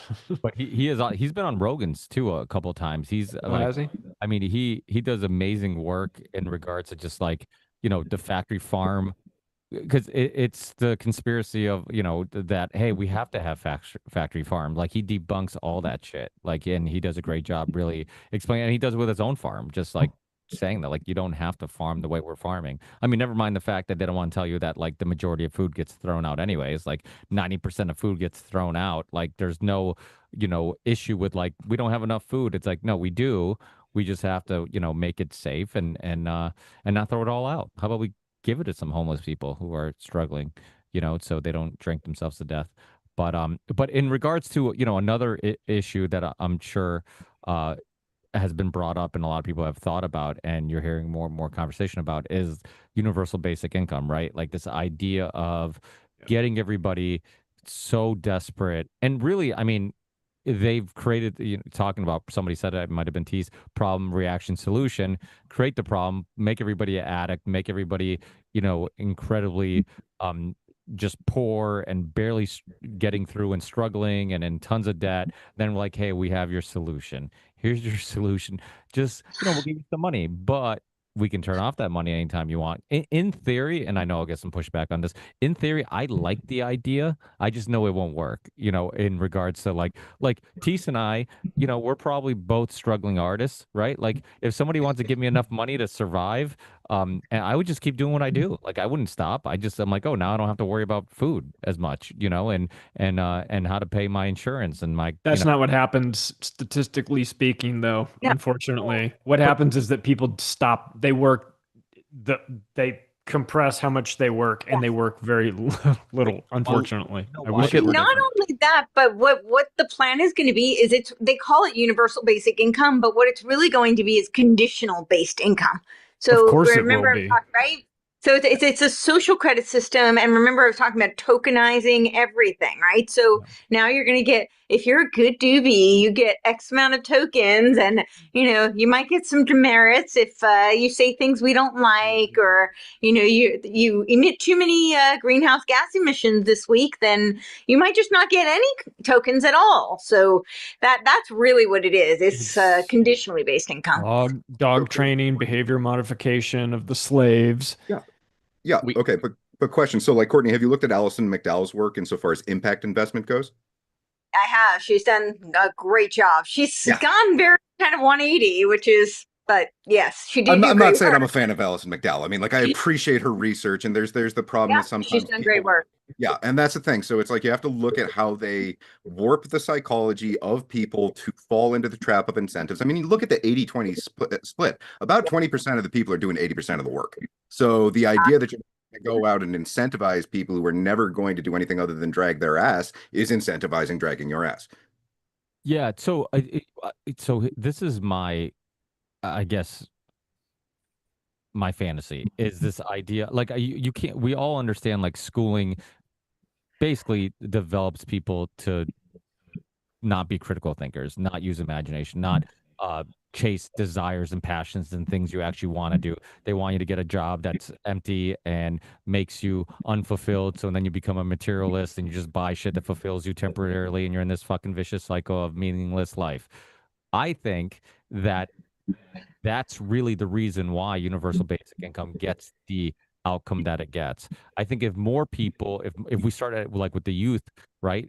But he's been on Rogan's too a couple of times. He's Has he? I mean, he does amazing work in regards to just like, the factory farm, because it's the conspiracy of, that, hey, we have to have factory farm. Like he debunks all that shit. Like, and he does a great job really explaining, and he does it with his own farm, just like saying that, like, you don't have to farm the way we're farming. I mean, never mind the fact that they don't want to tell you that, like, the majority of food gets thrown out anyways. Like 90% of food gets thrown out. Like there's no, issue with like, we don't have enough food. It's like, no, we do. We just have to, make it safe and not throw it all out. How about we give it to some homeless people who are struggling, so they don't drink themselves to death. But in regards to, another issue that I'm sure has been brought up and a lot of people have thought about, and you're hearing more and more conversation about, is universal basic income, right? Like this idea of getting everybody so desperate. And really, I mean, they've created, talking about, somebody said it might have been Teace, problem, reaction, solution. Create the problem, make everybody an addict, make everybody, incredibly just poor and barely getting through and struggling and in tons of debt. Then we're like, hey, we have your solution. Here's your solution. Just, we'll give you some money, but we can turn off that money anytime you want. In theory, and I know I'll get some pushback on this. In theory, I like the idea. I just know it won't work, in regards to like Teace and I, we're probably both struggling artists, right? Like if somebody wants to give me enough money to survive, and I would just keep doing what I do. Like I wouldn't stop. I'm like, oh, now I don't have to worry about food as much, and how to pay my insurance and my. That's not what happens statistically speaking, though. Yeah. Unfortunately, what happens is that people stop. They work. They compress how much they work, and they work very little. Unfortunately, I wish it were Not different. only that, but what the plan is going to be is they call it universal basic income, but what it's really going to be is conditional based income. So Of course it will remember, be. right? So it's a social credit system, and remember I was talking about tokenizing everything, right? So now you're going to get, if you're a good doobie, you get X amount of tokens, and you might get some demerits if you say things we don't like, or you emit too many greenhouse gas emissions this week, then you might just not get any tokens at all. So that's really what it is. It's conditionally based income. Dog training, behavior modification of the slaves. Yeah. Okay. But question. So like, Courtenay, have you looked at Alison McDowell's work insofar as impact investment goes? I have. She's done a great job. She's gone very kind of 180, which is, but yes, she did. I'm not saying I'm a fan of Alison McDowell. I mean, like, I appreciate her research, and there's the problem that sometimes she's done great work. Yeah, and that's the thing. So it's like you have to look at how they warp the psychology of people to fall into the trap of incentives. I mean, you look at the 80-20 split. About 20% of the people are doing 80% of the work. So the idea that you're going to go out and incentivize people who are never going to do anything other than drag their ass is incentivizing dragging your ass. Yeah. So this is my, I guess, my fantasy is this idea, like you can't, we all understand, like, schooling basically develops people to not be critical thinkers, not use imagination, not chase desires and passions and things you actually want to do. They want you to get a job that's empty and makes you unfulfilled, so then you become a materialist and you just buy shit that fulfills you temporarily, and you're in this fucking vicious cycle of meaningless life. I think that that's really the reason why universal basic income gets the outcome that it gets. I think if more people, if we start at, like with the youth, right?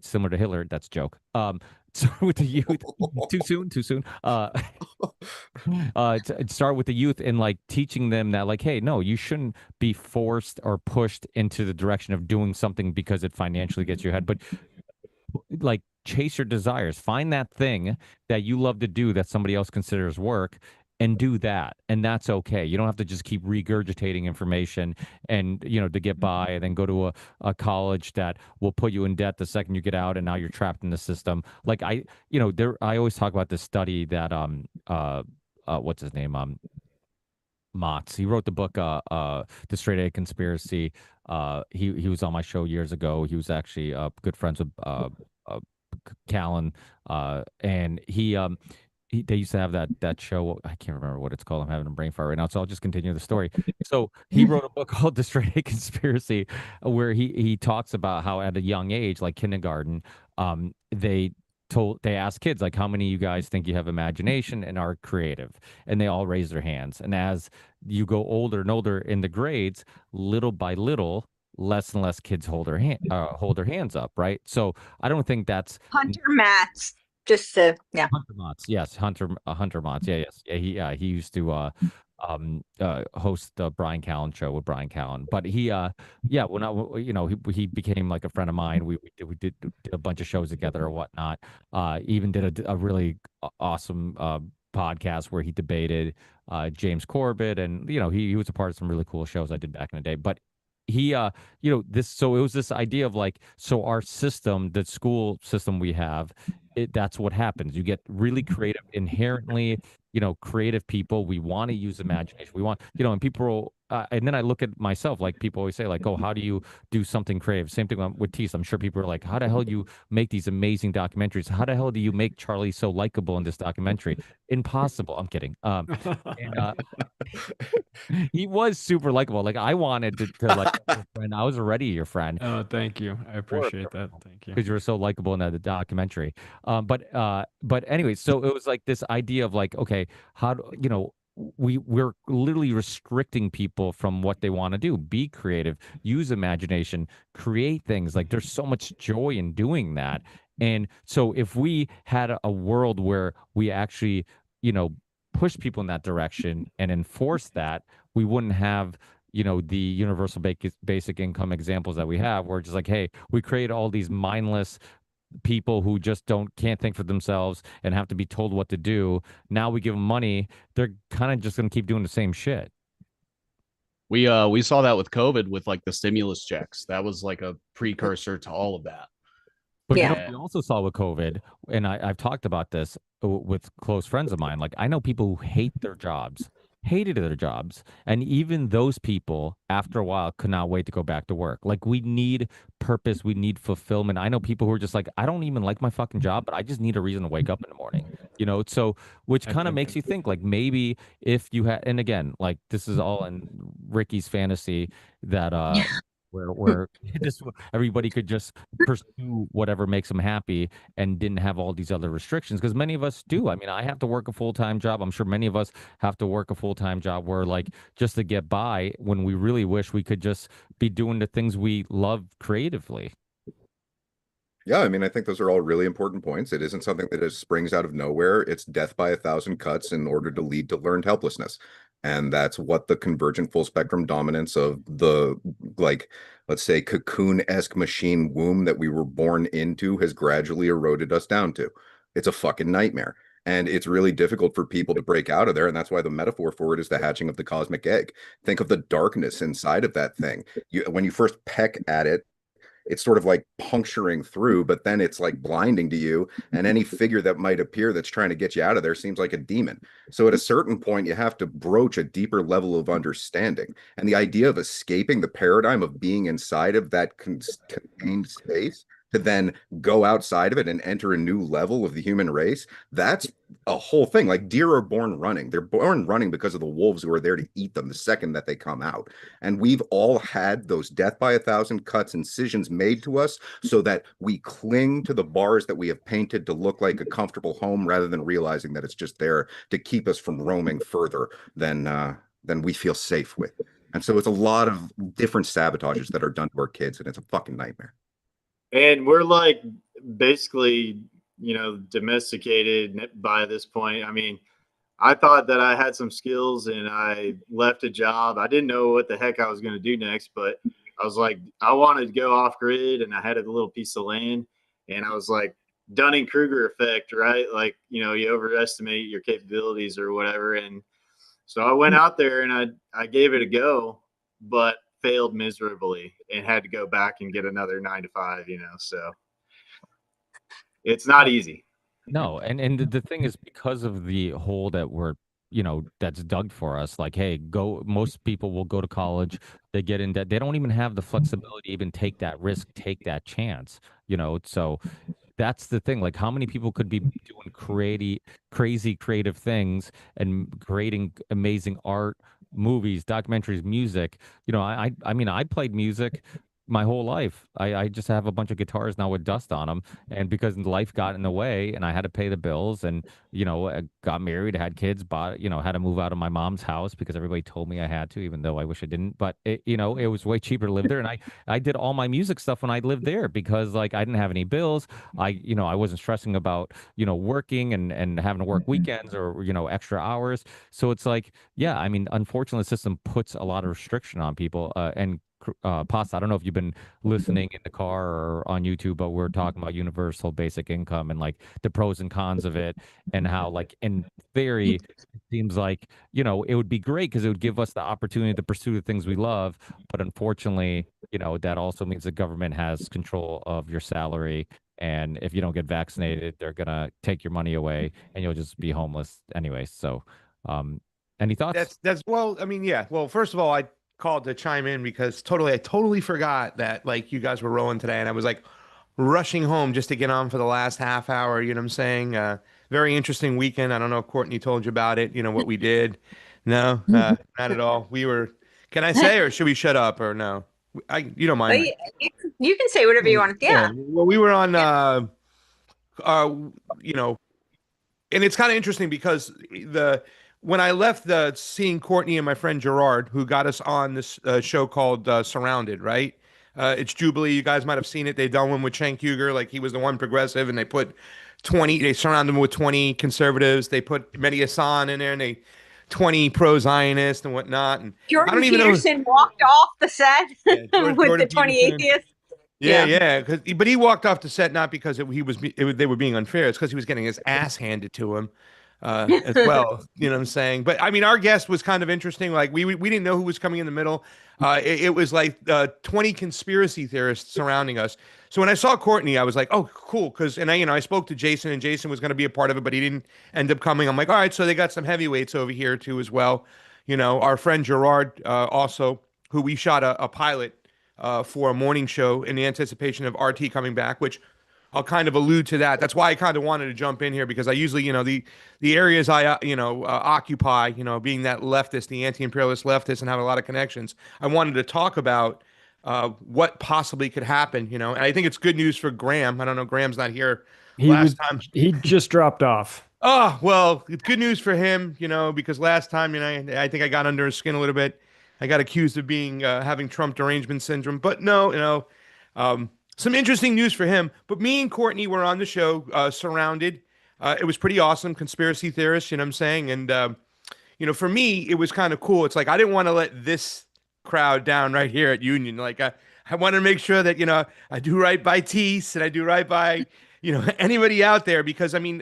Similar to Hitler, that's a joke. So with the youth, too soon. Start with the youth and like teaching them that, like, hey, no, you shouldn't be forced or pushed into the direction of doing something because it financially gets you ahead, but like chase your desires, find that thing that you love to do that somebody else considers work, and do that, and that's okay. You don't have to just keep regurgitating information and, you know, to get by, and then go to a college that will put you in debt the second you get out, and now you're trapped in the system. Like I always talk about this study that what's his name, Motz. He wrote the book The Straight A Conspiracy. He was on my show years ago. He was actually good friends with Callan, and they used to have that show. I can't remember what it's called. I'm having a brain fart right now, so I'll just continue the story. So he wrote a book called The Straight A Conspiracy, where he talks about how at a young age, like kindergarten, they asked kids, like, how many of you guys think you have imagination and are creative, and they all raise their hands. And as you go older and older in the grades, little by little, less and less kids hold their hands up, right? So I don't think that's Hunter Mats. Just to, yeah. Hunter Motz, yes, Hunter Motz, he used to host the Brian Callen show with Brian Callen, but when he became like a friend of mine. We did a bunch of shows together or whatnot. Even did a really awesome podcast where he debated James Corbett, and he was a part of some really cool shows I did back in the day. But he so it was this idea of like, so our system, the school system we have, that's what happens. You get really creative, inherently, creative people. We want to use imagination. We want, and people, and then I look at myself, like people always say, like, oh, how do you do something creative? Same thing with Teace. I'm sure people are like, how the hell do you make these amazing documentaries? How the hell do you make Charlie so likable in this documentary? Impossible. I'm kidding. He was super likable. Like, I wanted to like, friend. I was already your friend. Oh, thank you. I appreciate that. Thank you. Because you were so likable in that documentary. But anyway, so it was like this idea of like, okay, how do we're literally restricting people from what they want to do. Be creative, use imagination, create things. Like, there's so much joy in doing that. And so if we had a world where we actually, push people in that direction and enforce that, we wouldn't have the universal basic income examples that we have, where it's just like, hey, we create all these mindless people who just can't think for themselves and have to be told what to do. Now we give them money, they're kind of just going to keep doing the same shit. We saw that with COVID, with like the stimulus checks. That was like a precursor to all of that. But we also saw with COVID, and I've talked about this with close friends of mine. Like, I know people who hated their jobs, and even those people, after a while, could not wait to go back to work. Like, we need purpose, we need fulfillment. I know people who are just like, I don't even like my fucking job, but I just need a reason to wake up in the morning. So which kind of makes you think, like, maybe if you had, and again, like, this is all in Ricky's fantasy that where just everybody could just pursue whatever makes them happy and didn't have all these other restrictions, because many of us do. I mean, I have to work a full-time job. I'm sure many of us have to work a full-time job where, like, just to get by, when we really wish we could just be doing the things we love creatively. Yeah, I mean, I think those are all really important points. It isn't something that just springs out of nowhere. It's death by 1,000 cuts in order to lead to learned helplessness. And that's what the convergent full spectrum dominance of the, like, let's say, cocoon-esque machine womb that we were born into has gradually eroded us down to. It's a fucking nightmare. And it's really difficult for people to break out of there. And that's why the metaphor for it is the hatching of the cosmic egg. Think of the darkness inside of that thing. When you first peck at it, it's sort of like puncturing through, but then it's like blinding to you. And any figure that might appear that's trying to get you out of there seems like a demon. So at a certain point, you have to broach a deeper level of understanding. And the idea of escaping the paradigm of being inside of that contained space to then go outside of it and enter a new level of the human race, that's a whole thing. Like, deer are born running. They're born running because of the wolves who are there to eat them the second that they come out. And we've all had those death by 1,000 cuts, incisions made to us so that we cling to the bars that we have painted to look like a comfortable home, rather than realizing that it's just there to keep us from roaming further than we feel safe with. And so it's a lot of different sabotages that are done to our kids, and it's a fucking nightmare. And we're like basically, domesticated by this point. I mean, I thought that I had some skills and I left a job. I didn't know what the heck I was going to do next, but I was like, I wanted to go off grid, and I had a little piece of land, and I was like, Dunning-Kruger effect, right? Like, you overestimate your capabilities or whatever. And so I went out there and I gave it a go, but failed miserably and had to go back and get another 9 to 5, so it's not easy. No, and the thing is, because of the hole that we're, that's dug for us, like, hey, most people will go to college, they get in debt, they don't even have the flexibility to even take that risk, take that chance, so that's the thing. Like, how many people could be doing crazy creative things and creating amazing art, movies, documentaries, music? I mean, I played music my whole life. I just have a bunch of guitars now with dust on them, and because life got in the way, and I had to pay the bills, and I got married, had kids, bought, had to move out of my mom's house because everybody told me I had to, even though I wish I didn't. But it was way cheaper to live there, and I did all my music stuff when I lived there because like I didn't have any bills. I wasn't stressing about working and having to work weekends or extra hours. So it's like, yeah, I mean, unfortunately, the system puts a lot of restriction on people, and Pasta, I don't know if you've been listening in the car or on YouTube, but we're talking about universal basic income and like the pros and cons of it, and how like in theory it seems like it would be great because it would give us the opportunity to pursue the things we love, but unfortunately that also means the government has control of your salary, and if you don't get vaccinated, they're gonna take your money away and you'll just be homeless anyway. So any thoughts? That's well, I mean, yeah. Well, first of all, I called to chime in because I totally forgot that like you guys were rolling today, and I was like rushing home just to get on for the last half hour. You know what I'm saying? Very interesting weekend. I don't know if Courtney told you about it. What we did. No, not at all. We were. Can I say, or should we shut up, or no? You don't mind? You can say whatever you want. Yeah. Well, we were on. And it's kind of interesting because when I left seeing Courtney and my friend Gerard, who got us on this show called Surrounded, right? It's Jubilee. You guys might have seen it. They've done one with Cenk Uygur, like he was the one progressive, and they surrounded him with 20 conservatives. They put Mehdi Hassan in there, and 20 pro-Zionist and whatnot. And Jordan I don't even Peterson walked off the set with Jordan the 20 Peterson. atheists. Yeah. But he walked off the set not because they were being unfair. It's because he was getting his ass handed to him as well. You know what I'm saying? But I mean, our guest was kind of interesting. Like we didn't know who was coming in the middle. It was like 20 conspiracy theorists surrounding us. So when I saw Courtney, I was like, oh, cool. I spoke to Jason, and Jason was going to be a part of it, but he didn't end up coming. I'm like, all right, so they got some heavyweights over here too as well. Our friend Gerard also, who we shot a pilot for a morning show in the anticipation of RT coming back, which I'll kind of allude to that. That's why I kind of wanted to jump in here, because I usually, the areas I, occupy, being that leftist, the anti-imperialist leftist, and have a lot of connections. I wanted to talk about what possibly could happen, and I think it's good news for Graham. I don't know, Graham's not here last time. He just dropped off. Oh, well, it's good news for him, because last time, I think I got under his skin a little bit. I got accused of having Trump derangement syndrome, but no, some interesting news for him. But me and Courtney were on the show, Surrounded. It was pretty awesome. Conspiracy theorists, you know what I'm saying? And, for me, it was kind of cool. It's like, I didn't want to let this crowd down right here at Union. Like, I wanted to make sure that, I do right by Teace and I do right by, anybody out there, because I mean,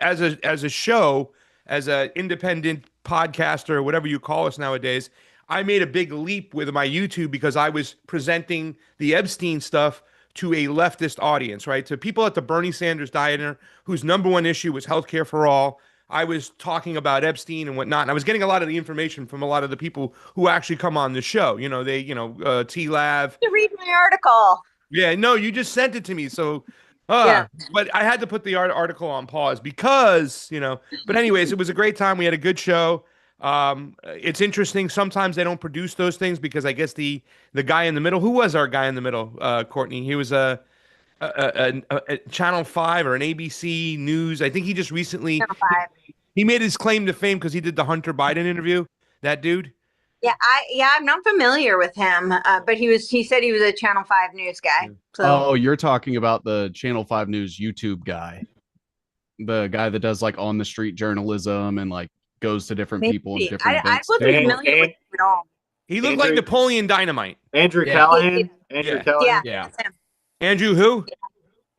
as a show, as an independent podcaster, or whatever you call us nowadays, I made a big leap with my YouTube because I was presenting the Epstein stuff to a leftist audience, right? To people at the Bernie Sanders diner, whose number one issue was healthcare for all. I was talking about Epstein and whatnot, and I was getting a lot of the information from a lot of the people who actually come on the show. T-Lav. To read my article. Yeah, no, you just sent it to me, so. Yeah. But I had to put the article on pause because, But anyways, it was a great time. We had a good show. It's interesting. Sometimes they don't produce those things because I guess the guy in the middle, who was our guy in the middle, Courtney? He was a Channel 5 or an ABC News. I think he just recently Channel 5. he made his claim to fame because he did the Hunter Biden interview. That dude. I'm not familiar with him, but he said he was a Channel 5 news guy. So Oh, you're talking about the Channel 5 News YouTube guy. The guy that does like on the street journalism and like goes to different people in maybe different I events. wasn't familiar with him at all. He looked like Napoleon Dynamite. Andrew Yeah. Callahan. Andrew Yeah. Callahan. Yeah. That's him. Andrew who?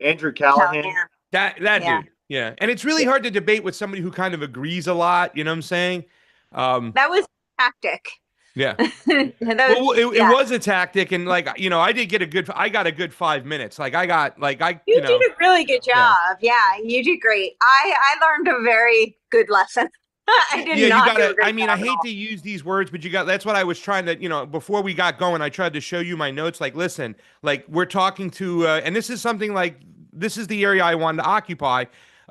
Andrew Callahan. Callahan. That Yeah. dude. Yeah. And it's really hard to debate with somebody who kind of agrees a lot. You know what I'm saying? That was tactic. Yeah. That Well, was- it yeah. was a tactic, and like I got a good 5 minutes. Like You did a really good job. Yeah, you did great. I learned a very good lesson. I did not you do a gotta. great I mean, job I at hate all. to use these words, but that's what I was trying to. Before we got going, I tried to show you my notes. Like, listen, like we're talking to, and this is something like this is the area I wanted to occupy.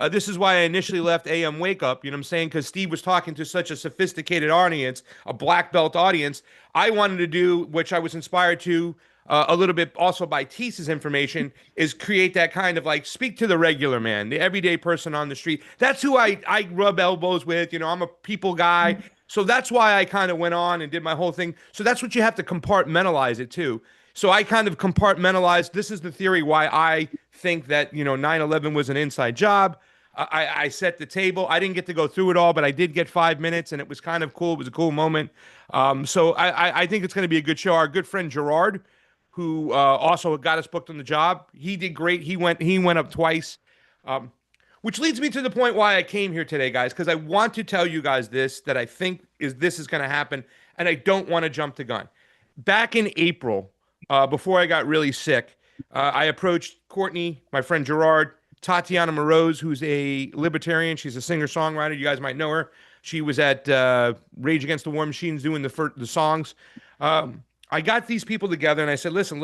This is why I initially left AM Wake Up, you know what I'm saying? Because Steve was talking to such a sophisticated audience, a black belt audience. I wanted to do, which I was inspired to a little bit also by Teace's information, is create that kind of like speak to the regular man, the everyday person on the street. That's who I rub elbows with. I'm a people guy. So that's why I kind of went on and did my whole thing. So that's what you have to compartmentalize it too. So I kind of compartmentalized. This is the theory why I think that 9/11 was an inside job. I set the table. I didn't get to go through it all, but I did get 5 minutes, and it was kind of cool. It was a cool moment. So I think it's going to be a good show. Our good friend Gerard, who also got us booked on the job, he did great. He went up twice, which leads me to the point why I came here today, guys, because I want to tell you guys that I think this is going to happen, and I don't want to jump the gun. Back in April, before I got really sick, I approached Courtenay, my friend Gerard, Tatiana Moroz, who's a libertarian. She's a singer-songwriter. You guys might know her. She was at Rage Against the War Machines doing the songs. I got these people together and I said, listen,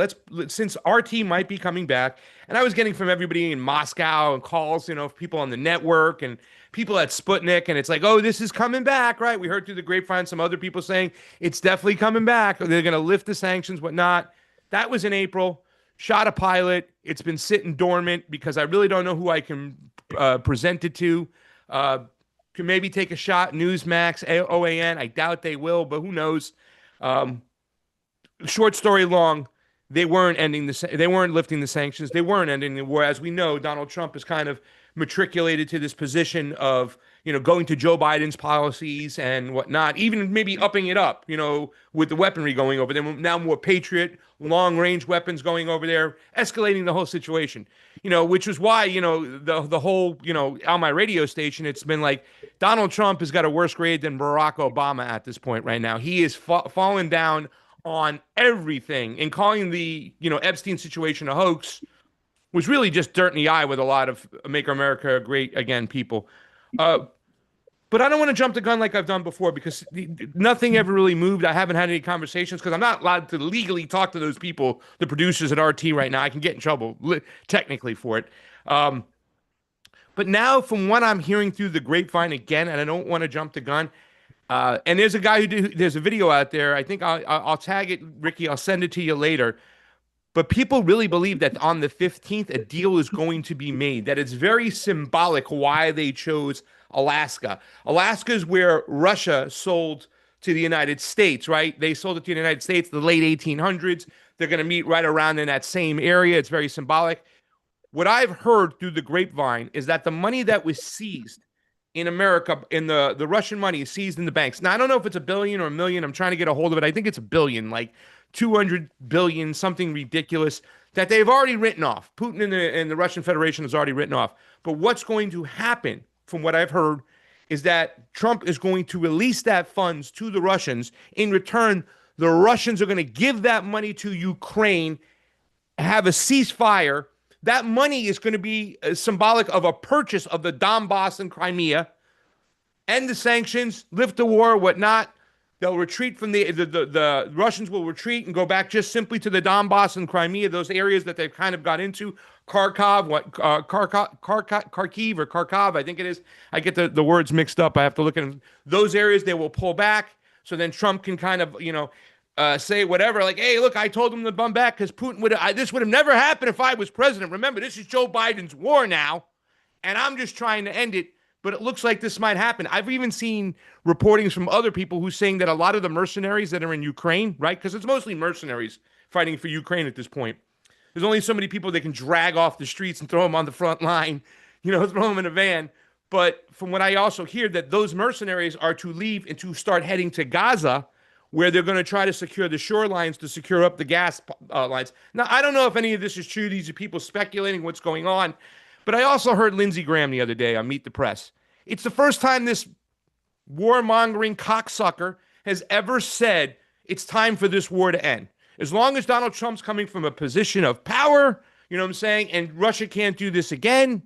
since RT might be coming back, and I was getting from everybody in Moscow and calls, people on the network and people at Sputnik, and it's like, oh, this is coming back, right? We heard through the grapevine some other people saying it's definitely coming back. They're going to lift the sanctions, whatnot. That was in April. Shot a pilot. It's been sitting dormant because I really don't know who I can present it to. Can maybe take a shot. Newsmax, OAN. I doubt they will, but who knows? Short story long, they weren't lifting the sanctions. They weren't ending the war. As we know, Donald Trump is kind of matriculated to this position of going to Joe Biden's policies and whatnot, even maybe upping it up, with the weaponry going over there. Now more Patriot, long-range weapons going over there, escalating the whole situation, which was why, the whole, on my radio station, it's been like Donald Trump has got a worse grade than Barack Obama at this point right now. He is fallen down on everything, and calling the, Epstein situation a hoax was really just dirt in the eye with a lot of Make America Great Again people. But I don't want to jump the gun like I've done before because nothing ever really moved. I haven't had any conversations because I'm not allowed to legally talk to those people, the producers at RT right now. I can get in trouble technically for it. But now from what I'm hearing through the grapevine again, and I don't want to jump the gun, and there's a guy there's a video out there. I think I'll tag it, Ricky. I'll send it to you later. But people really believe that on the 15th, a deal is going to be made, that it's very symbolic why they chose Alaska. Alaska is where Russia sold to the United States, right? They sold it to the United States in the late 1800s. They're going to meet right around in that same area. It's very symbolic. What I've heard through the grapevine is that the money that was seized in America, in the Russian money is seized in the banks. Now, I don't know if it's $1 billion or $1 million. I'm trying to get a hold of it. I think it's $1 billion, like 200 billion, something ridiculous that they've already written off. Putin and the Russian Federation has already written off. But what's going to happen, from what I've heard, is that Trump is going to release that funds to the Russians. In return, the Russians are going to give that money to Ukraine, have a ceasefire. That money is going to be symbolic of a purchase of the Donbass and Crimea, end the sanctions, lift the war, whatnot. They'll retreat from the Russians will retreat and go back just simply to the Donbass and Crimea, those areas that they've kind of got into. Kharkiv or Kharkov, I think it is. I get the words mixed up. I have to look at those areas. They will pull back, so then Trump can kind of say whatever, like, hey, look, I told him to bum back because Putin this would have never happened if I was president. Remember, this is Joe Biden's war now, and I'm just trying to end it but it looks like this might happen. I've even seen reportings from other people who's saying that a lot of the mercenaries that are in Ukraine, right? Because it's mostly mercenaries fighting for Ukraine at this point. There's only so many people they can drag off the streets and throw them on the front line, throw them in a van. But from what I also hear, that those mercenaries are to leave and to start heading to Gaza, where they're going to try to secure the shorelines to secure up the gas lines. Now, I don't know if any of this is true. These are people speculating what's going on. But I also heard Lindsey Graham the other day on Meet the Press. It's the first time this warmongering cocksucker has ever said it's time for this war to end. As long as Donald Trump's coming from a position of power, and Russia can't do this again,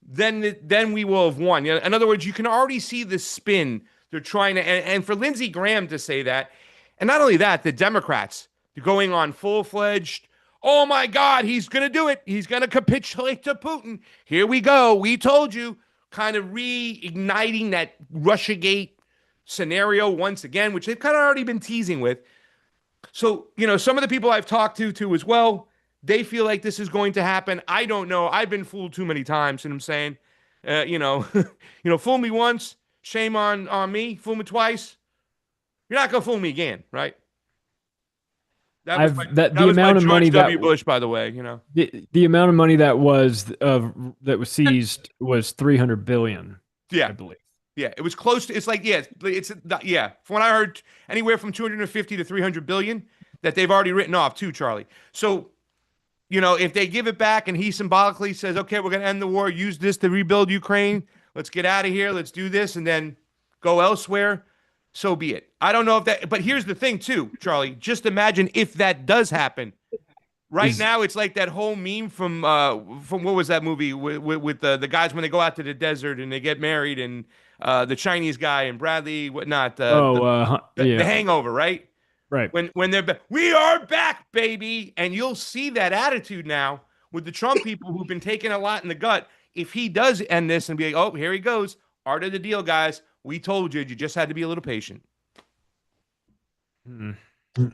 then we will have won. In other words, you can already see the spin they're trying to, and for Lindsey Graham to say that, and not only that, the Democrats going on full-fledged, oh my God, he's going to do it. He's going to capitulate to Putin. Here we go. We told you, kind of reigniting that Russiagate scenario once again, which they've kind of already been teasing with. So, some of the people I've talked to as well, they feel like this is going to happen. I don't know. I've been fooled too many times, and I'm saying, fool me once, shame on me. Fool me twice, you're not gonna fool me again, right? That was the amount of money George W. Bush, by the way, the amount of money that was seized was $300 billion. Yeah, I believe. Yeah, it was close to. It's like From what I heard, anywhere from 250 to 300 billion that they've already written off too, Charlie. So, if they give it back and he symbolically says, "Okay, we're going to end the war, use this to rebuild Ukraine. Let's get out of here. Let's do this, and then go elsewhere." So be it. I don't know if that. But here's the thing, too, Charlie. Just imagine if that does happen. Right now, it's like that whole meme from what was that movie with the guys when they go out to the desert and they get married, and the Chinese guy and Bradley whatnot. The Hangover, right? Right. When they're back, we are back, baby, and you'll see that attitude now with the Trump people who've been taking a lot in the gut. If he does end this and be like, oh, here he goes, art of the deal, guys. We told you, you just had to be a little patient. Mm-hmm.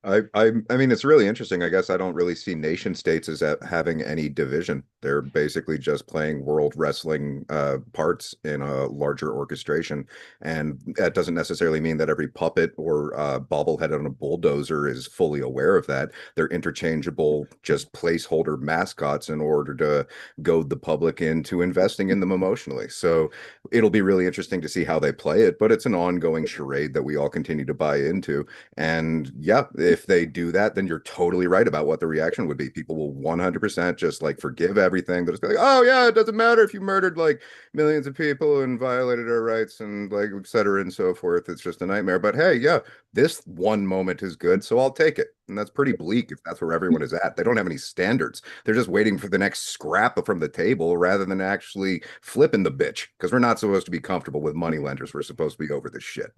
I mean, it's really interesting. I guess I don't really see nation states as having any division. They're basically just playing world wrestling parts in a larger orchestration. And that doesn't necessarily mean that every puppet or bobblehead on a bulldozer is fully aware of that. They're interchangeable, just placeholder mascots in order to goad the public into investing in them emotionally. So it'll be really interesting to see how they play it. But it's an ongoing charade that we all continue to buy into. And yeah, if they do that, then you're totally right about what the reaction would be. People will 100% just like forgive everything. They'll just be like, oh yeah, it doesn't matter if you murdered like millions of people and violated our rights and like et cetera and so forth. It's just a nightmare. But hey, yeah, this one moment is good, so I'll take it. And that's pretty bleak if that's where everyone is at. They don't have any standards. They're just waiting for the next scrap from the table rather than actually flipping the bitch, because we're not supposed to be comfortable with money lenders. We're supposed to be over this shit.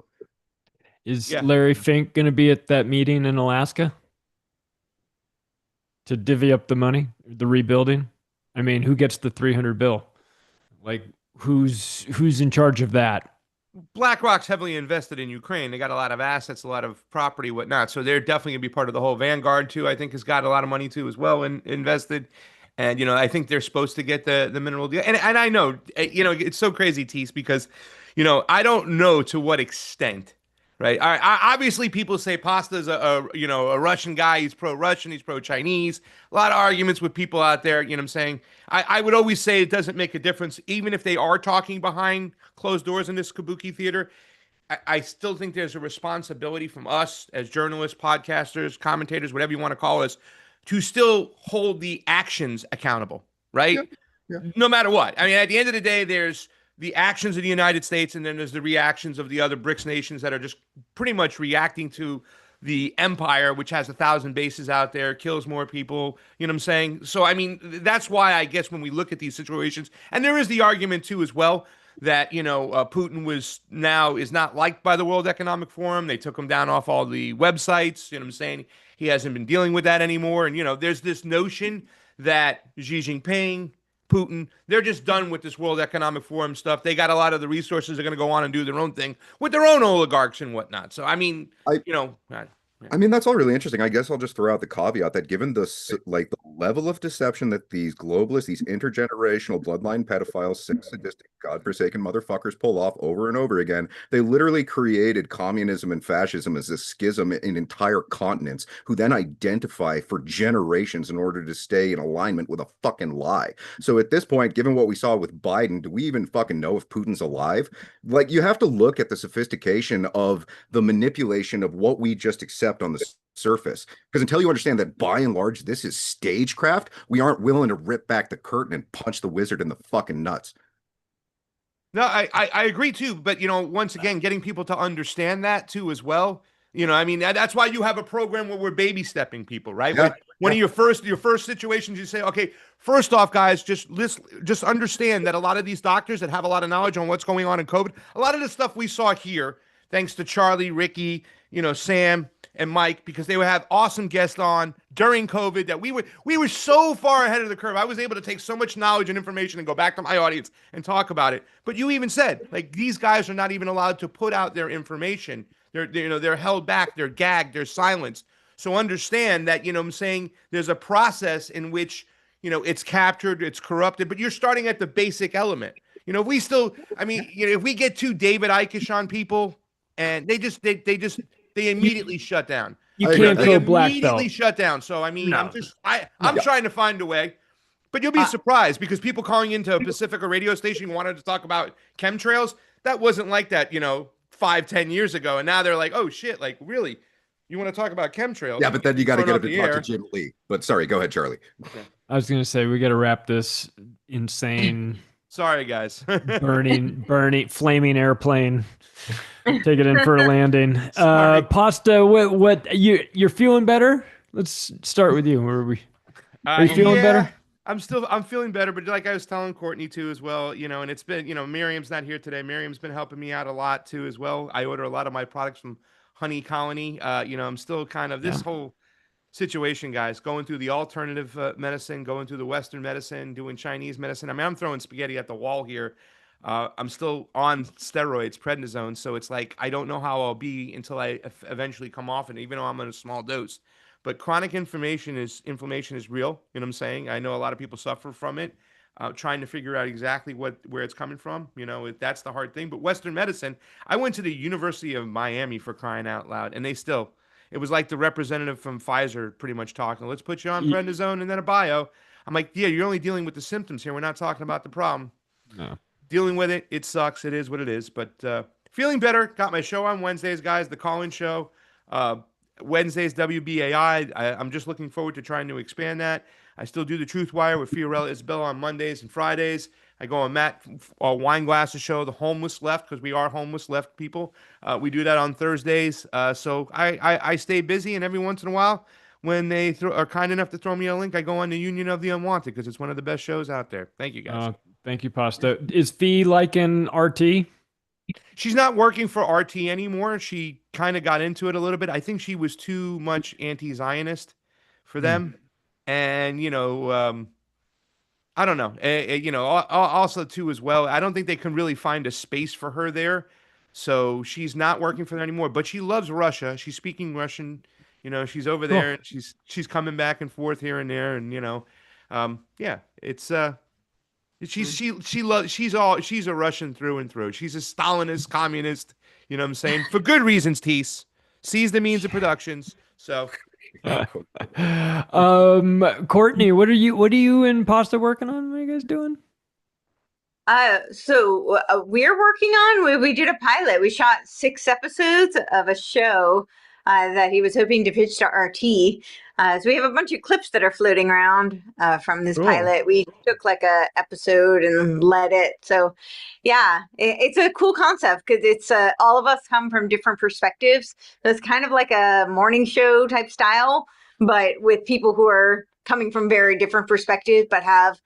Is Larry Fink going to be at that meeting in Alaska to divvy up the money, the rebuilding? I mean, who gets the 300 bill? Like, who's in charge of that? BlackRock's heavily invested in Ukraine. They got a lot of assets, a lot of property, whatnot. So they're definitely going to be part of the whole Vanguard too. I think has got a lot of money too as well and invested. And I think they're supposed to get the mineral deal. And I know, it's so crazy, Teace, because I don't know to what extent. Right. Obviously, people say Pasta's a Russian guy. He's pro-Russian. He's pro-Chinese. A lot of arguments with people out there. You know what I'm saying? I would always say it doesn't make a difference, even if they are talking behind closed doors in this kabuki theater. I still think there's a responsibility from us as journalists, podcasters, commentators, whatever you want to call us, to still hold the actions accountable. Right. Yeah. No matter what. I mean, at the end of the day, there's the actions of the United States, and then there's the reactions of the other BRICS nations that are just pretty much reacting to the empire, which has 1,000 bases out there, kills more people. You know what I'm saying? So, I mean, that's why I guess when we look at these situations, and there is the argument too as well that, Putin is not liked by the World Economic Forum. They took him down off all the websites. You know what I'm saying? He hasn't been dealing with that anymore. And, there's this notion that Xi Jinping, Putin, they're just done with this World Economic Forum stuff. They got a lot of the resources. They're going to go on and do their own thing with their own oligarchs and whatnot. So, I mean, I mean, that's all really interesting. I guess I'll just throw out the caveat that given the level of deception that these globalists, these intergenerational bloodline pedophiles, sick, sadistic, godforsaken motherfuckers pull off over and over again, they literally created communism and fascism as a schism in entire continents, who then identify for generations in order to stay in alignment with a fucking lie. So at this point, given what we saw with Biden, do we even fucking know if Putin's alive? Like, you have to look at the sophistication of the manipulation of what we just accept on the surface. Because until you understand that by and large this is stagecraft, we aren't willing to rip back the curtain and punch the wizard in the fucking nuts. No, I agree too. But, you know, once again, getting people to understand that too as well. You know, I mean, that's why you have a program where we're baby stepping people, right? Yeah. One of your first situations, you say, okay, first off, guys, just understand that a lot of these doctors that have a lot of knowledge on what's going on in COVID, a lot of the stuff we saw here, thanks to Charlie, Ricky, you know, Sam and Mike, because they would have awesome guests on during COVID that we were so far ahead of the curve. I was able to take so much knowledge and information and go back to my audience and talk about it. But you even said, like, these guys are not even allowed to put out their information. They're held back, they're gagged, they're silenced. So understand that, you know what I'm saying, there's a process in which, you know, it's captured, it's corrupted, but you're starting at the basic element. You know, if we still, I mean, you know, if we get too David Icke on people and they immediately shut down. You can't They go black immediately belt. shut down. So I mean, No. I'm trying to find a way, but you'll be surprised because people calling into a Pacifica radio station wanted to talk about chemtrails. That wasn't like that, you know, 5-10 years ago, and now they're like, oh shit, like really, you want to talk about chemtrails? Yeah, but then you got to Turn get off up to the talk air. to Jim Lee. But sorry, go ahead, Charlie. I was gonna say we got to wrap this insane, Sorry, guys. burning, flaming airplane. Take it in for a landing. Sorry. Pasta, what you're feeling better? Let's start with you. Are you feeling better? I'm feeling better, but like I was telling Courtney too as well, you know, and it's been, you know, Miriam's not here today. Miriam's been helping me out a lot too as well. I order a lot of my products from Honey Colony. You know, I'm still kind of this whole situation, guys, going through the alternative medicine, going through the Western medicine, doing Chinese medicine. I mean, I'm throwing spaghetti at the wall here. I'm still on steroids, prednisone, so it's like I don't know how I'll be until I eventually come off it, even though I'm on a small dose. But chronic inflammation is real. You know what I'm saying? I know a lot of people suffer from it. Trying to figure out exactly where it's coming from. You know, that's the hard thing. But Western medicine, I went to the University of Miami, for crying out loud, and it was like the representative from Pfizer pretty much talking. Let's put you on prednisone and then a bio. I'm like, yeah, you're only dealing with the symptoms here. We're not talking about the problem. No. Dealing with it, it sucks. It is what it is. But feeling better. Got my show on Wednesdays, guys. The call-in show. Wednesdays, WBAI. I'm just looking forward to trying to expand that. I still do the Truth Wire with Fiorella Isabella on Mondays and Fridays. I go on Matt Wineglass's show, The Homeless Left, because we are homeless left people. We do that on Thursdays. So I stay busy, and every once in a while, when they are kind enough to throw me a link, I go on the Union of the Unwanted because it's one of the best shows out there. Thank you, guys. Thank you, Pasta. Is Fee liking RT? She's not working for RT anymore. She kind of got into it a little bit. I think she was too much anti-Zionist for them. And, you know, I don't know. You know, also too as well, I don't think they can really find a space for her there. So she's not working for them anymore. But she loves Russia. She's speaking Russian. You know, she's over there and she's coming back and forth here and there. And, you know, yeah, it's she's a Russian through and through. She's a Stalinist, communist, you know what I'm saying? For good reasons, Teace. Sees the means of productions. So Courtney, what are you and Pasta working on? What are you guys doing? So we're working on, we did a pilot. We shot 6 episodes of a show that he was hoping to pitch to RT. So we have a bunch of clips that are floating around from this pilot. We took like a episode and led it. So yeah, it's a cool concept because it's all of us come from different perspectives. So it's kind of like a morning show type style, but with people who are coming from very different perspectives, but have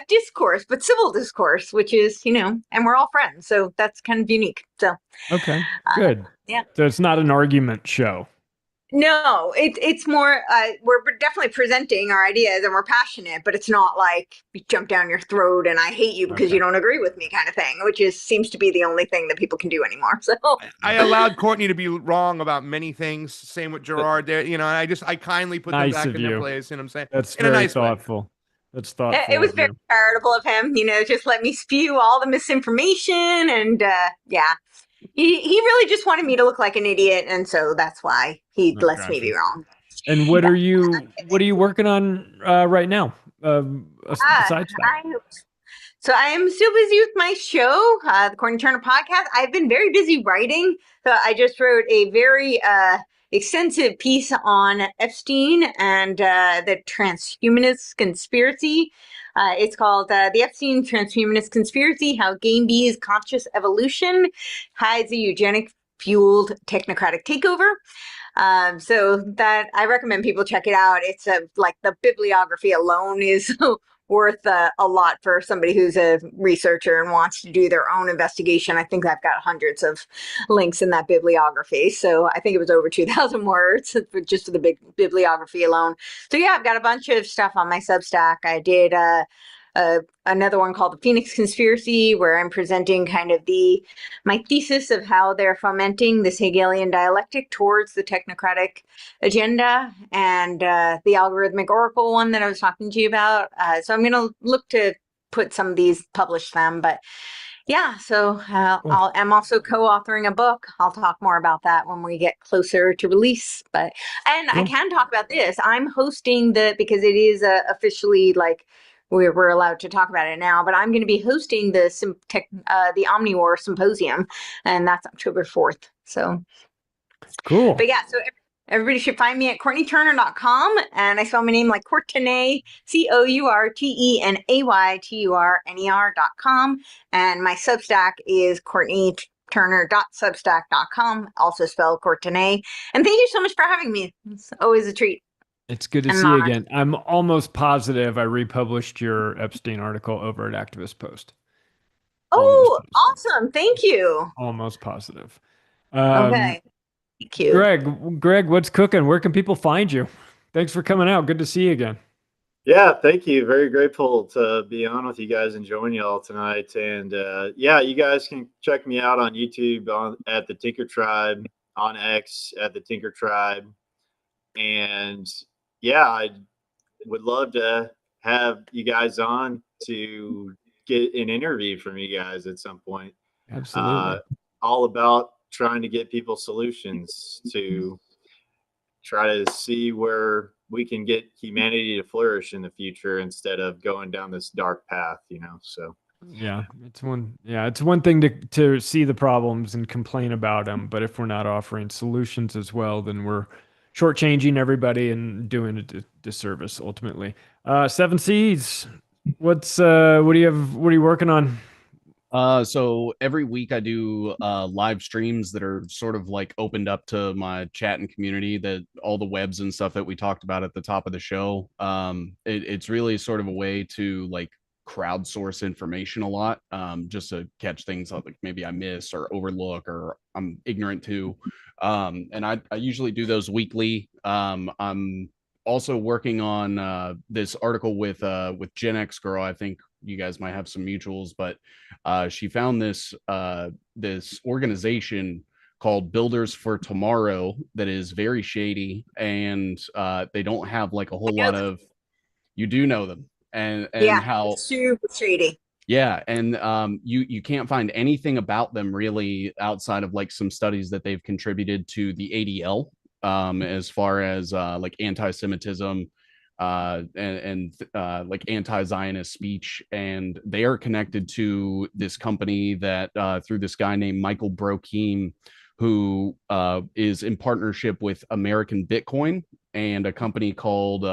discourse, but civil discourse, which is, you know, and we're all friends. So that's kind of unique. So okay, good. Yeah. So it's not an argument show. No, it's more, we're definitely presenting our ideas and we're passionate, but it's not like we jump down your throat and I hate you because you don't agree with me kind of thing, which seems to be the only thing that people can do anymore. So I allowed Courtenay to be wrong about many things. Same with Gerard there, and I kindly put them Nice back of in their you. place. You know what I'm saying? That's In a very nice way. thoughtful. That's thoughtful. it was of very you. charitable of him, just let me spew all the misinformation. And yeah, he really just wanted me to look like an idiot. And so that's why he Oh, lets me be gotcha. wrong. And what are you working on right now? Besides that. So I am still busy with my show, the Courtenay Turner podcast. I've been very busy writing. So I just wrote a very extensive piece on Epstein and the transhumanist conspiracy. It's called The Epstein Transhumanist Conspiracy, How Game B's Conscious Evolution Hides a Eugenic Fueled Technocratic Takeover. So that I recommend people check it out. It's like the bibliography alone is worth a lot for somebody who's a researcher and wants to do their own investigation. I think I've got hundreds of links in that bibliography. So I think it was over 2,000 words just for the big bibliography alone. So yeah, I've got a bunch of stuff on my Substack. I did another one called the Phoenix Conspiracy, where I'm presenting kind of my thesis of how they're fomenting this Hegelian dialectic towards the technocratic agenda, and the algorithmic oracle one that I was talking to you about. So I'm going to look to publish them, but yeah, so I'm also co-authoring a book. I'll talk more about that when we get closer to release. But I can talk about this. I'm hosting because it is officially like we're allowed to talk about it now. But I'm going to be hosting the OmniWar Symposium, and that's October 4th. So cool. But yeah, so everybody should find me at CourtenayTurner.com, and I spell my name like Courtenay, CourtenayTurner.com, and my Substack is CourtenayTurner.substack.com, also spelled Courtenay. And thank you so much for having me. It's always a treat. It's good to see you again. I'm almost positive I republished your Epstein article over at Activist Post. Oh, awesome. Thank you. Almost positive. Okay. Thank you. Greg, what's cooking? Where can people find you? Thanks for coming out. Good to see you again. Yeah, thank you. Very grateful to be on with you guys and join y'all tonight. And yeah, you guys can check me out on YouTube at the Tinker Tribe, on X at the Tinker Tribe. And yeah, I would love to have you guys on to get an interview from you guys at some point. Absolutely. All about trying to get people solutions to try to see where we can get humanity to flourish in the future instead of going down this dark path, so. Yeah, it's one thing to see the problems and complain about them, but if we're not offering solutions as well, then we're shortchanging everybody and doing a disservice ultimately. Seven Seas, what are you working on? So every week I do live streams that are sort of like opened up to my chat and community, that all the webs and stuff that we talked about at the top of the show. It's really sort of a way to like crowdsource information a lot, just to catch things like maybe I miss or overlook or I'm ignorant to. And I usually do those weekly. I'm also working on this article with Gen X Girl. I think you guys might have some mutuals, but she found this organization called Builders for Tomorrow that is very shady, and they don't have like a whole lot of. You do know them, and yeah, how super shady. Yeah, and you can't find anything about them really outside of like some studies that they've contributed to the ADL, as far as like anti-Semitism and like anti-Zionist speech, and they are connected to this company that through this guy named Michael Brokeem, who is in partnership with American Bitcoin, and a company called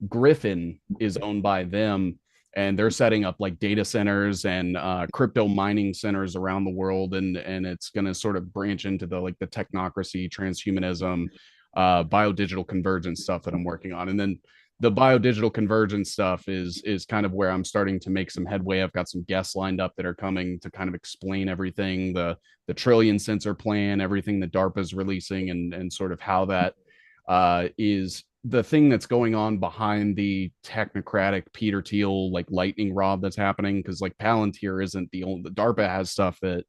Griffin is owned by them, and they're setting up like data centers and crypto mining centers around the world, and it's going to sort of branch into the like the technocracy, transhumanism, biodigital convergence stuff that I'm working on. And then the biodigital convergence stuff is kind of where I'm starting to make some headway. I've got some guests lined up that are coming to kind of explain everything, the trillion sensor plan, everything that DARPA is releasing, and sort of how that is the thing that's going on behind the technocratic Peter Thiel like lightning rod that's happening. Because like Palantir isn't the only, the DARPA has stuff that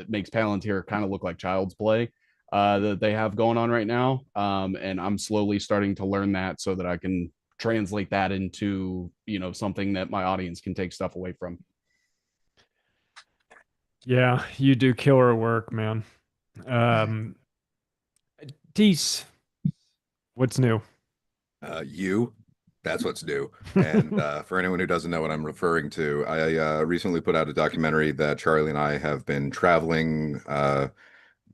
makes Palantir kind of look like child's play that they have going on right now. And I'm slowly starting to learn that so that I can translate that into, something that my audience can take stuff away from. Yeah, you do killer work, man. Teace, what's new? That's what's new. And for anyone who doesn't know what I'm referring to, I recently put out a documentary that Charlie and I have been traveling, I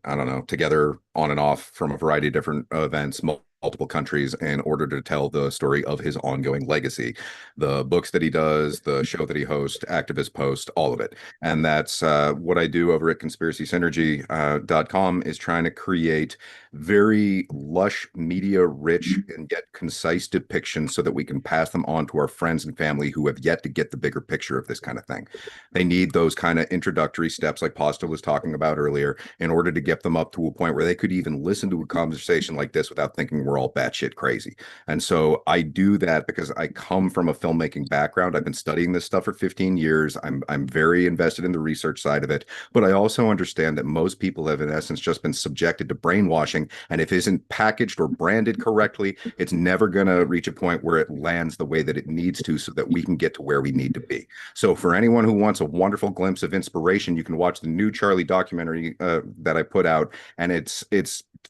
don't know, together on and off from a variety of different events, multiple countries, in order to tell the story of his ongoing legacy, the books that he does, the show that he hosts, activist post, all of it. And that's what I do over at conspiracysynergy.com, is trying to create very lush, media rich, and yet concise depictions so that we can pass them on to our friends and family who have yet to get the bigger picture of this kind of thing. They need those kind of introductory steps like Pasta was talking about earlier in order to get them up to a point where they could even listen to a conversation like this without thinking we're all batshit crazy. And so I do that because I come from a filmmaking background. I've been studying this stuff for 15 years. I'm very invested in the research side of it, but I also understand that most people have in essence just been subjected to brainwashing, and if it isn't packaged or branded correctly, it's never going to reach a point where it lands the way that it needs to so that we can get to where we need to be. So for anyone who wants a wonderful glimpse of inspiration, you can watch the new Charlie documentary that I put out, and it's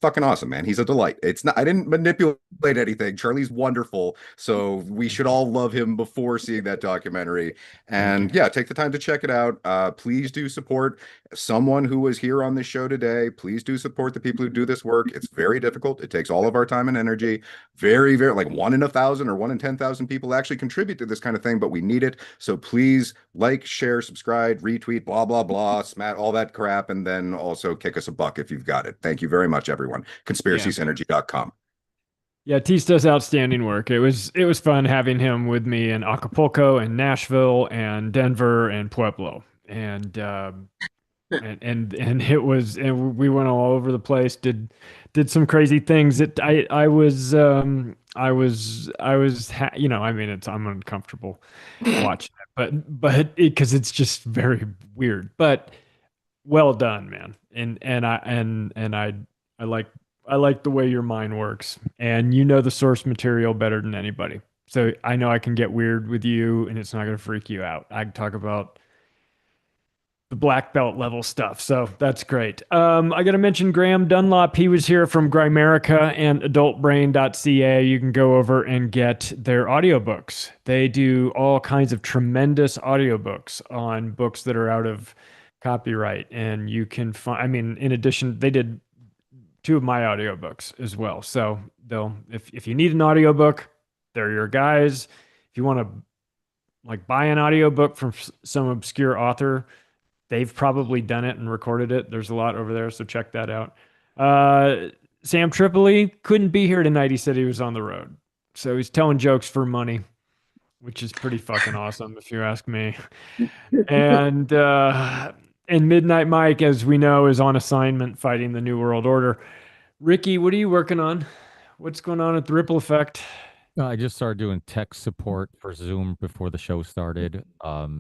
fucking awesome, man. He's a delight. It's not, I didn't manipulate anything. Charlie's wonderful, so we should all love him before seeing that documentary. And yeah, take the time to check it out. Please do support someone who was here on this show today. Please do support the people who do this work. It's very difficult. It takes all of our time and energy. Very, very, like 1 in 1,000 or 1 in 10,000 people actually contribute to this kind of thing, but we need it. So please like, share, subscribe, retweet, blah, blah, blah, smat, all that crap, and then also kick us a buck if you've got it. Thank you very much, everyone. Conspiracysynergy.com. Yeah, Teace does outstanding work. It was fun having him with me in Acapulco and Nashville and Denver and Pueblo. And and it was, and we went all over the place, did some crazy things that I was I mean, I'm uncomfortable watching it, but because it's just very weird, but well done, man. And I like the way your mind works, and the source material better than anybody. So I know I can get weird with you and it's not going to freak you out. I can talk about the black belt level stuff. So that's great. I got to mention Graham Dunlop. He was here from Grimerica and adultbrain.ca. You can go over and get their audiobooks. They do all kinds of tremendous audiobooks on books that are out of copyright. And you can find, I mean, in addition, they did 2 of my audiobooks as well. So they'll, if you need an audiobook, they're your guys. If you want to like buy an audiobook from some obscure author, they've probably done it and recorded it. There's a lot over there, so check that out. Sam Tripoli couldn't be here tonight. He said he was on the road. So he's telling jokes for money, which is pretty fucking awesome, if you ask me. And Midnight Mike, as we know, is on assignment fighting the New World Order. Ricky, what are you working on? What's going on at the Ripple Effect? I just started doing tech support for Zoom before the show started.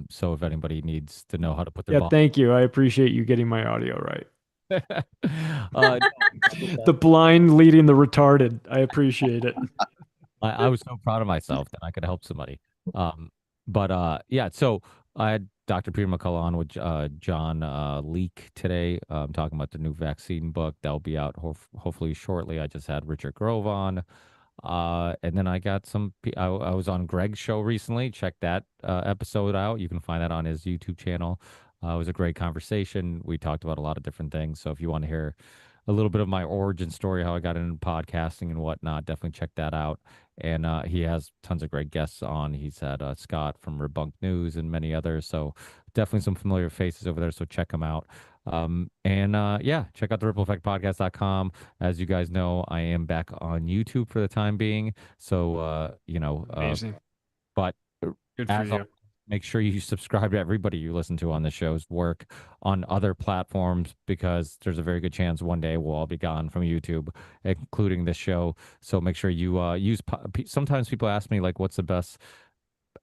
So if anybody needs to know how to put their thank you. I appreciate you getting my audio right. The blind leading the retarded. I appreciate it. I was so proud of myself that I could help somebody. Yeah, so I had Dr. Peter McCullough on with John Leake today, talking about the new vaccine book. That'll be out hopefully shortly. I just had Richard Grove on. And then I got I was on Greg's show recently. Check that episode out. You can find that on his YouTube channel. It was a great conversation. We talked about a lot of different things. So if you want to hear a little bit of my origin story, how I got into podcasting and whatnot, definitely check that out. And he has tons of great guests on. He's had Scott from Rebunked News and many others. So definitely some familiar faces over there. So check him out. And check out the rippleeffectpodcast.com. As you guys know, I am back on YouTube for the time being. So, Amazing. but Good for as you. make sure you subscribe to everybody you listen to on the show's work on other platforms, because there's a very good chance one day we'll all be gone from YouTube, including this show. So make sure you use. Sometimes people ask me, like, what's the best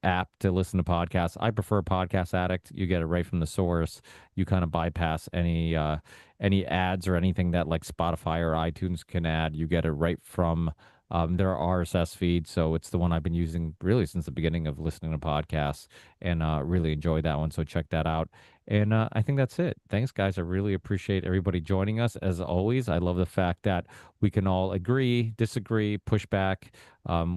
app to listen to podcasts? I prefer Podcast Addict. You get it right from the source. You kind of bypass any ads or anything that like Spotify or iTunes can add. You get it right from their RSS feed. So it's the one I've been using really since the beginning of listening to podcasts, and really enjoy that one. So check that out. And I think that's it. Thanks, guys. I really appreciate everybody joining us. As always, I love the fact that we can all agree, disagree, push back.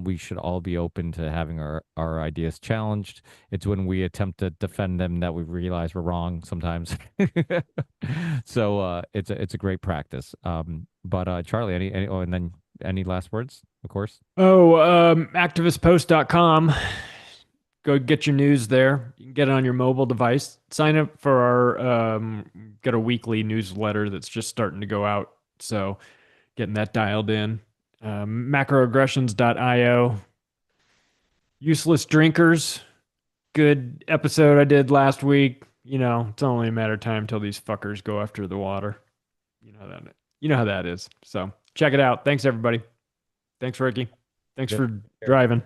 We should all be open to having our ideas challenged. It's when we attempt to defend them that we realize we're wrong sometimes. So it's a great practice. But Charlie, and then any last words, of course? Oh, activistpost.com. Go get your news there. You can get it on your mobile device. Sign up for our get a weekly newsletter that's just starting to go out. So getting that dialed in. Macroaggressions.io. Useless drinkers. Good episode I did last week. It's only a matter of time till these fuckers go after the water. You know how that is. So check it out. Thanks everybody. Thanks, Ricky. Thanks for driving.